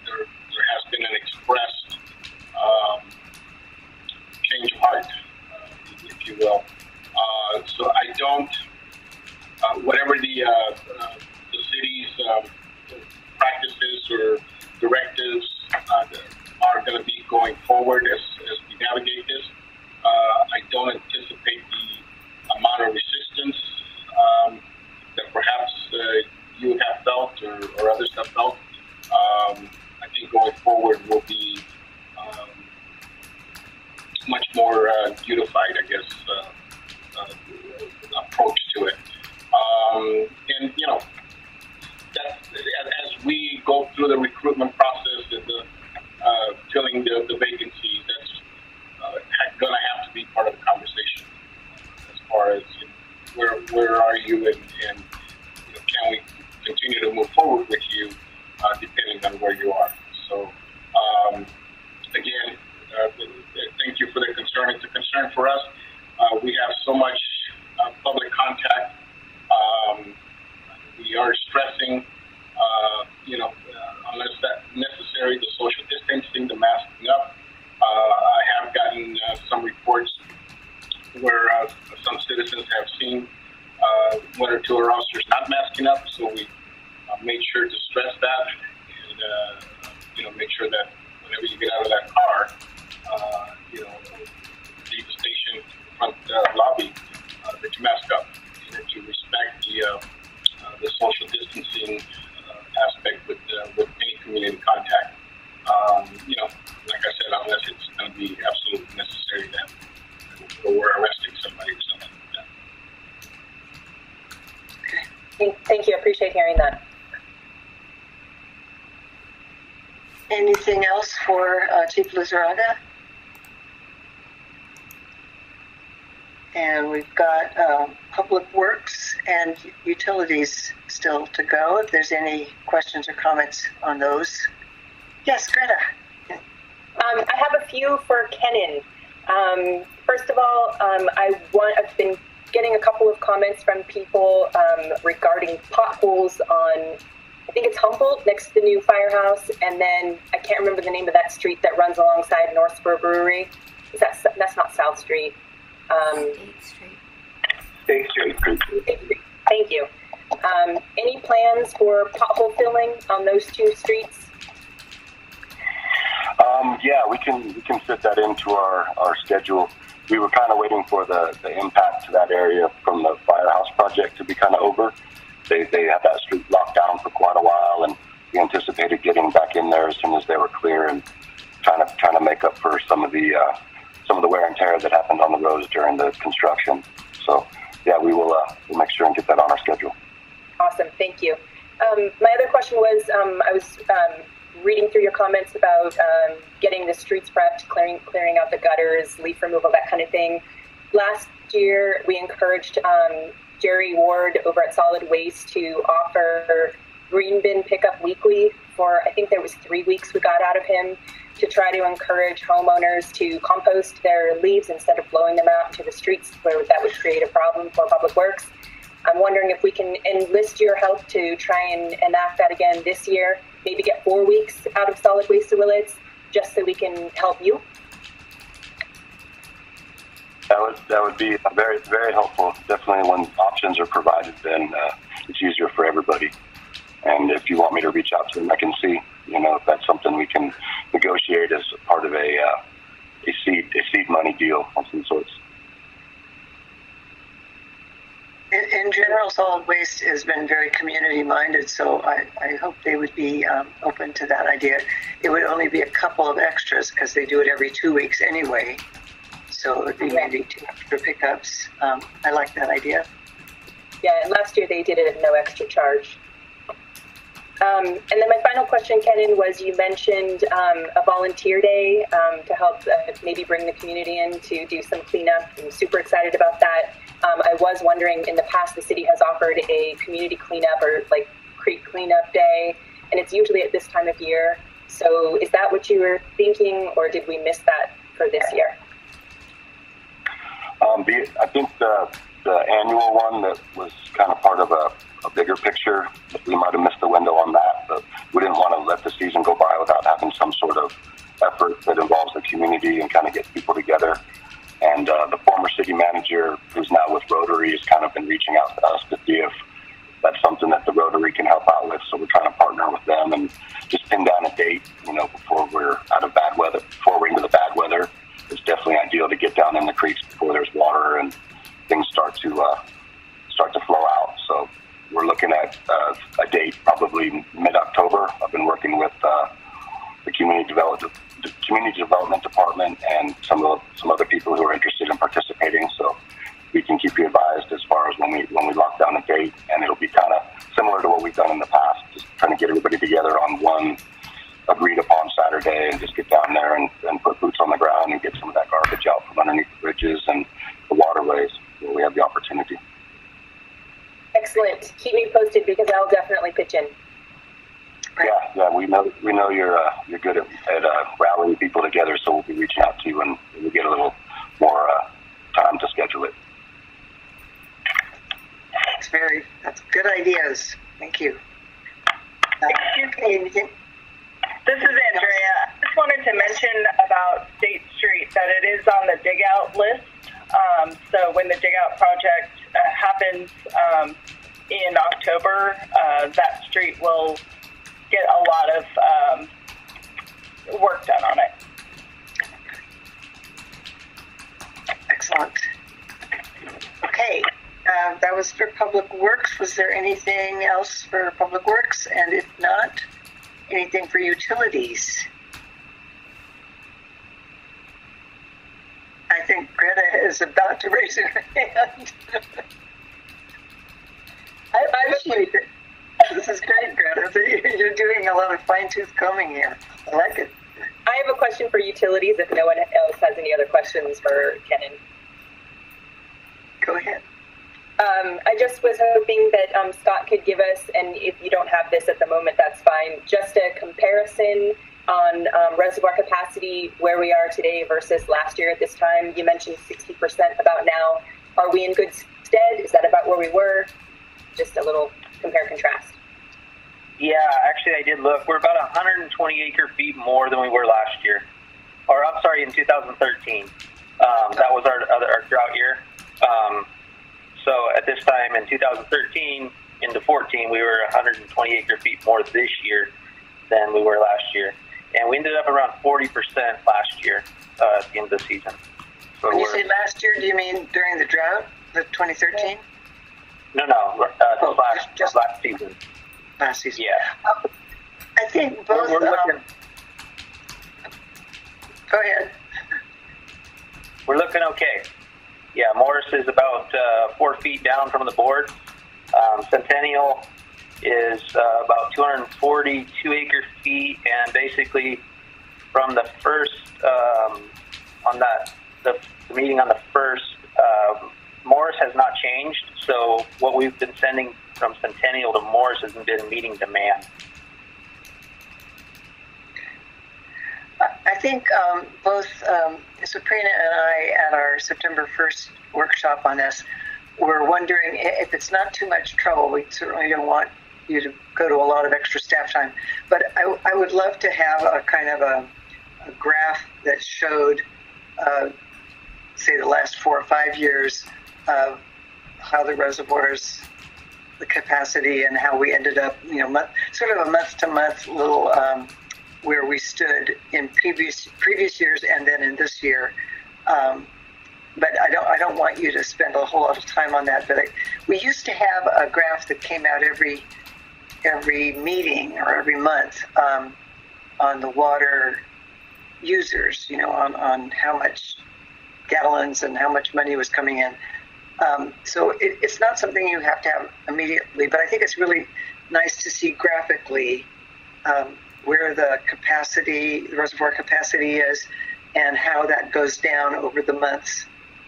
there has been an expressed change of heart, if you will. So I don't, whatever the city's practices or directives are going to be going forward as we navigate this, I don't anticipate the amount of resistance that perhaps you have felt or others have felt. I think going forward will be much more unified, I guess, approach to it. And, you know, that, as we go through the recruitment process and the filling the vacancies, that's going to have to be part of the conversation as far as, you know, where are you and you know, can we continue to move forward with you depending on where you are. So, again, thank you for the concern. It's a concern for us. We have so much public contact. We are stressing, you know, unless that's necessary, the social distancing, the masking up. I have gotten some reports where some citizens have seen one or two of our officers not masking up, so we made sure to stress that and, you know, make sure that whenever you get out of that car, you know, leave the station front lobby, that you mask up and that you respect the social distancing aspect with any community contact. You know, like I said, unless it's going to be absolutely necessary that we're arresting somebody or something like that. Okay. Thank you. I appreciate hearing that. Anything else for Chief Lizarraga? And we've got Public Works and Utilities still to go. If there's any questions or comments on those. Yes, Greta. I have a few for Kenan. First of all, I've been getting a couple of comments from people regarding potholes on, I think it's Humboldt, next to the new firehouse, and then I can't remember the name of that street that runs alongside North Spur Brewery. That's not South Street. State Street. Thank you. Any plans for pothole filling on those two streets? Yeah, we can fit that into our schedule. We were kind of waiting for the impact to that area from the firehouse project to be kind of over. They had that street locked down for quite a while, and we anticipated getting back in there as soon as they were clear and trying to make up for some of the wear and tear that happened on the roads during the construction. So yeah, we'll make sure and get that on our schedule. Awesome, thank you. My other question was, I was reading through your comments about getting the streets prepped, clearing out the gutters, leaf removal, that kind of thing. Last year, we encouraged Jerry Ward over at Solid Waste to offer green bin pickup weekly for, I think there was 3 weeks we got out of him, to try to encourage homeowners to compost their leaves instead of blowing them out into the streets where that would create a problem for Public Works. I'm wondering if we can enlist your help to try and enact that again this year, maybe get 4 weeks out of Solid Waste to Willits, just so we can help you. That would be very, very helpful. Definitely when options are provided, then it's easier for everybody. And if you want me to reach out to them, I can see, you know, if that's something we can negotiate as part of a seed money deal of some sorts. In general, Solid Waste has been very community-minded, so I hope they would be open to that idea. It would only be a couple of extras because they do it every 2 weeks anyway, so it would be maybe 2 extra pickups. I like that idea. Yeah, and last year they did it at no extra charge. And then my final question, Kenan, was you mentioned a volunteer day to help maybe bring the community in to do some cleanup. I'm super excited about that. I was wondering, in the past, the city has offered a community cleanup or like creek cleanup day, and it's usually at this time of year. So is that what you were thinking, or did we miss that for this year? I think the annual one that was kind of part of a bigger picture, we might have missed the window on that, but we didn't want to let the season go by without having some sort of effort that involves the community and kind of get people together. And the former city manager, who's now with Rotary, has kind of been reaching out to us to see if that's something that the Rotary can help out with. So we're trying to partner with them and just pin down a date, before we're out of bad weather, before we're into the bad weather. It's definitely ideal to get down in the creeks before there's water and things start to flow out. So we're looking at a date probably mid-October. I've been working with the community development department and some other people who are interested in participating. So we can keep you advised as far as when we lock down a date, and it'll be kind of similar to what we've done in the past, just trying to get everybody together on one agreed upon Saturday and just get down there and put boots on the ground and get some of that garbage out from underneath the bridges and the waterways where we have the opportunity. Excellent. Keep me posted because I'll definitely pitch in. Yeah, we know you're good at rallying people together, so we'll be reaching out to you and we'll get a little more time to schedule it. That's good ideas. Thank you. Excuse me. This is Andrea. I just wanted to mention about State Street that it is on the dig out list. So when the dig out project happens in October, that street will get a lot of work done on it. Excellent. Okay, that was for Public Works. Was there anything else for Public Works? And if not, anything for utilities? I think Greta is about to raise her hand. I appreciate it. This is great, Greta. You're doing a lot of fine-tooth combing here. I like it. I have a question for utilities if no one else has any other questions for Kenan. Go ahead. I just was hoping that Scott could give us, and if you don't have this at the moment, that's fine, just a comparison on reservoir capacity, where we are today versus last year at this time. You mentioned 60% about now. Are we in good stead? Is that about where we were? Just a little compare-contrast. Yeah, actually I did look. We're about 120 acre-feet more than we were last year. Or, I'm sorry, in 2013. That was our drought year. So at this time in 2013 into 14, we were 120 acre-feet more this year than we were last year. And we ended up around 40% last year at the end of the season. So when you say last year, do you mean during the drought, the 2013? No, just last season. Last season. Yeah. I think both. We're looking, go ahead. We're looking okay. Yeah, Morris is about 4 feet down from the board. Centennial is about 242 acre-feet, and basically from the first the meeting on the first, Morris has not changed. So what we've been sending from Centennial to Morris hasn't been meeting demand. I think both Sabrina and I, at our September 1st workshop on this, were wondering if it's not too much trouble. We certainly don't want you to go to a lot of extra staff time, but I would love to have a kind of a graph that showed, say, the last 4 or 5 years of how the reservoirs, the capacity, and how we ended up, sort of a month-to-month little where we stood in previous years and then in this year. But I don't want you to spend a whole lot of time on that. But we used to have a graph that came out every meeting or every month on the water users, on how much gallons and how much money was coming in. So it's not something you have to have immediately, but I think it's really nice to see graphically where the reservoir capacity is, and how that goes down over the months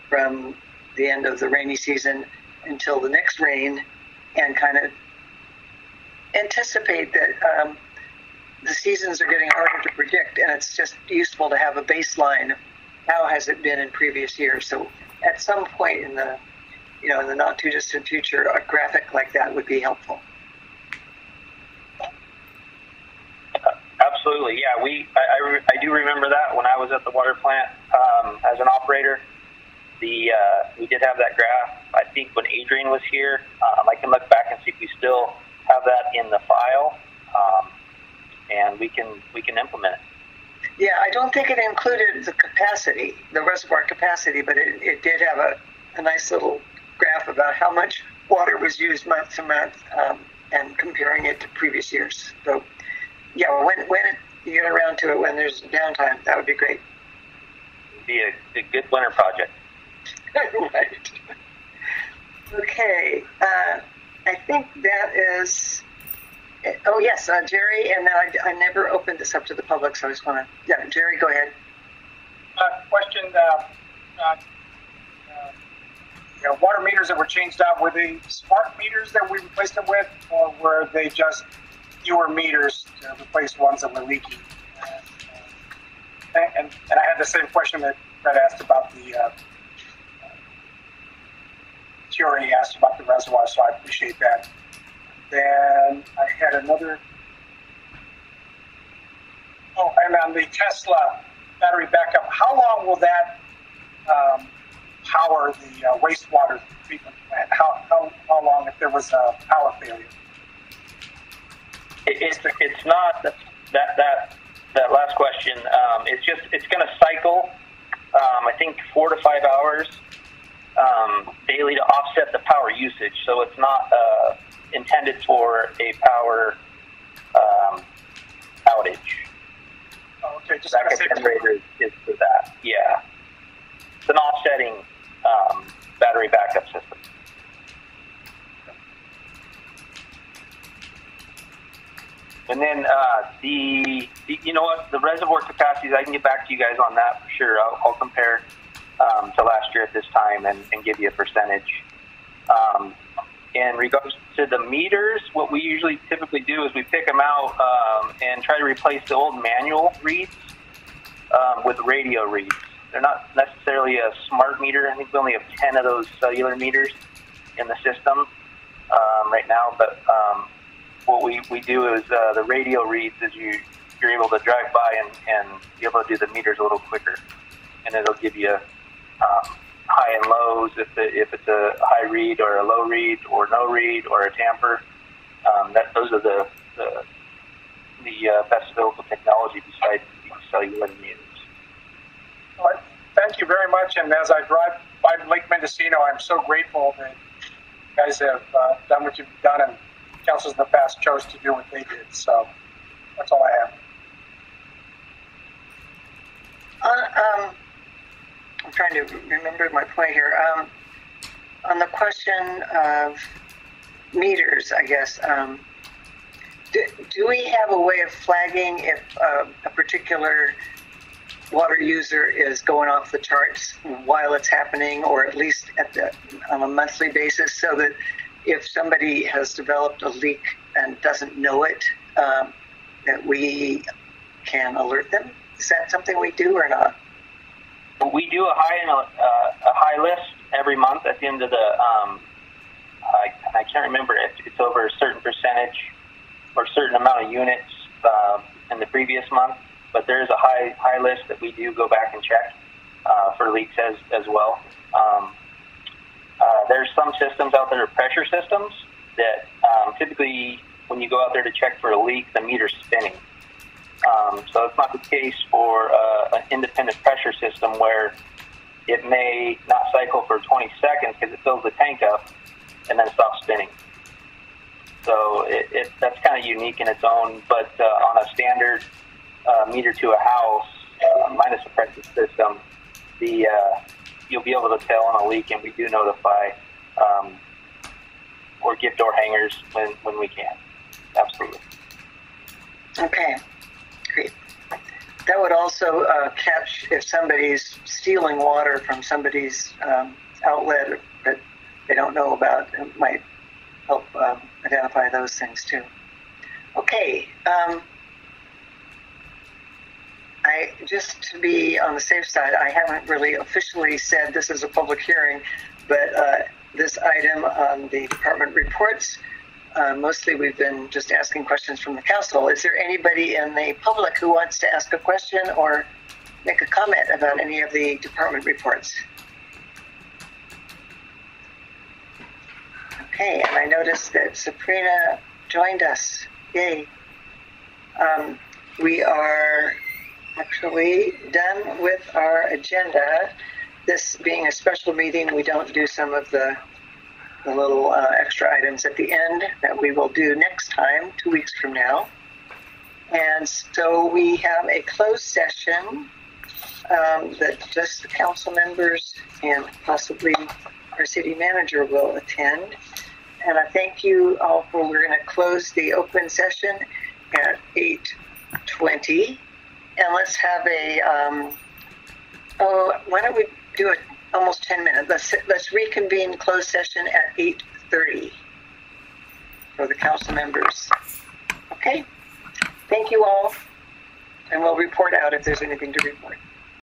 from the end of the rainy season until the next rain, and kind of anticipate that the seasons are getting harder to predict, and it's just useful to have a baseline of how has it been in previous years. So at some point in the not too distant future, a graphic like that would be helpful. Absolutely, yeah. I do remember that when I was at the water plant as an operator. We did have that graph. I think when Adrian was here, I can look back and see if we still have that in the file, and we can implement it. Yeah, I don't think it included the capacity, the reservoir capacity, but it did have a nice little graph about how much water was used month to month, and comparing it to previous years. So, yeah, when you get around to it, when there's downtime, that would be great. It'd be a good winter project. Right. Okay, I think that is. Oh yes, Jerry, and I never opened this up to the public, so I just want to. Yeah, Jerry, go ahead. Question: water meters that were changed out, were they smart meters that we replaced them with, or were they just fewer meters to replace ones that were leaking? And I had the same question that asked about the. She already asked about the reservoir, so I appreciate that. Then I had another. Oh, and on the Tesla battery backup, how long will that power the wastewater treatment plant? How long if there was a power failure? It's not that last question. It's going to cycle. I think 4 to 5 hours daily to offset the power usage. So it's not intended for a power outage. Oh, okay, just backup generator is for that. Yeah, it's an offsetting battery backup system. And then the reservoir capacities, I can get back to you guys on that for sure. I'll compare to last year at this time and give you a percentage. In regards to the meters, what we usually typically do is we pick them out and try to replace the old manual reads with radio reads. They're not necessarily a smart meter. I think we only have 10 of those cellular meters in the system right now, but what we do is the radio reads is you're able to drive by and be able to do the meters a little quicker, and it'll give you high and lows if it's a high read or a low read or no read or a tamper. Those are the best available technology besides the cellular meters. All right. Thank you very much. And as I drive by Lake Mendocino, I'm so grateful that you guys have done what you've done, and councils in the past chose to do what they did. So that's all I have. I'm trying to remember my point here. On the question of meters, I guess, do we have a way of flagging if a particular water user is going off the charts while it's happening, or at least on a monthly basis, so that if somebody has developed a leak and doesn't know it, that we can alert them? Is that something we do or not? We do a high list every month at the end of the. I can't remember if it's over a certain percentage or a certain amount of units in the previous month, but there is a high list that we do go back and check for leaks as well. There's some systems out there, pressure systems, that typically when you go out there to check for a leak, the meter's spinning. So it's not the case for an independent pressure system where it may not cycle for 20 seconds because it fills the tank up and then stops spinning. So that's kind of unique in its own, but on a standard meter to a house, minus a pressure system, you'll be able to tell on a leak, and we do notify or give door hangers when we can. Absolutely. Okay, great. That would also catch if somebody's stealing water from somebody's outlet that they don't know about. It might help identify those things too. Okay. Just to be on the safe side, I haven't really officially said this is a public hearing, but this item on the department reports, mostly we've been just asking questions from the council. Is there anybody in the public who wants to ask a question or make a comment about any of the department reports? Okay, and I noticed that Sabrina joined us. Yay. We are actually done with our agenda. This being a special meeting, we don't do some of the little extra items at the end that we will do next time, 2 weeks from now. And so we have a closed session that just the council members and possibly our city manager will attend. And I thank you all for, we're going to close the open session at 8:20. And let's have a, why don't we do it almost 10 minutes? Let's reconvene closed session at 8:30 for the council members. Okay? Thank you all. And we'll report out if there's anything to report.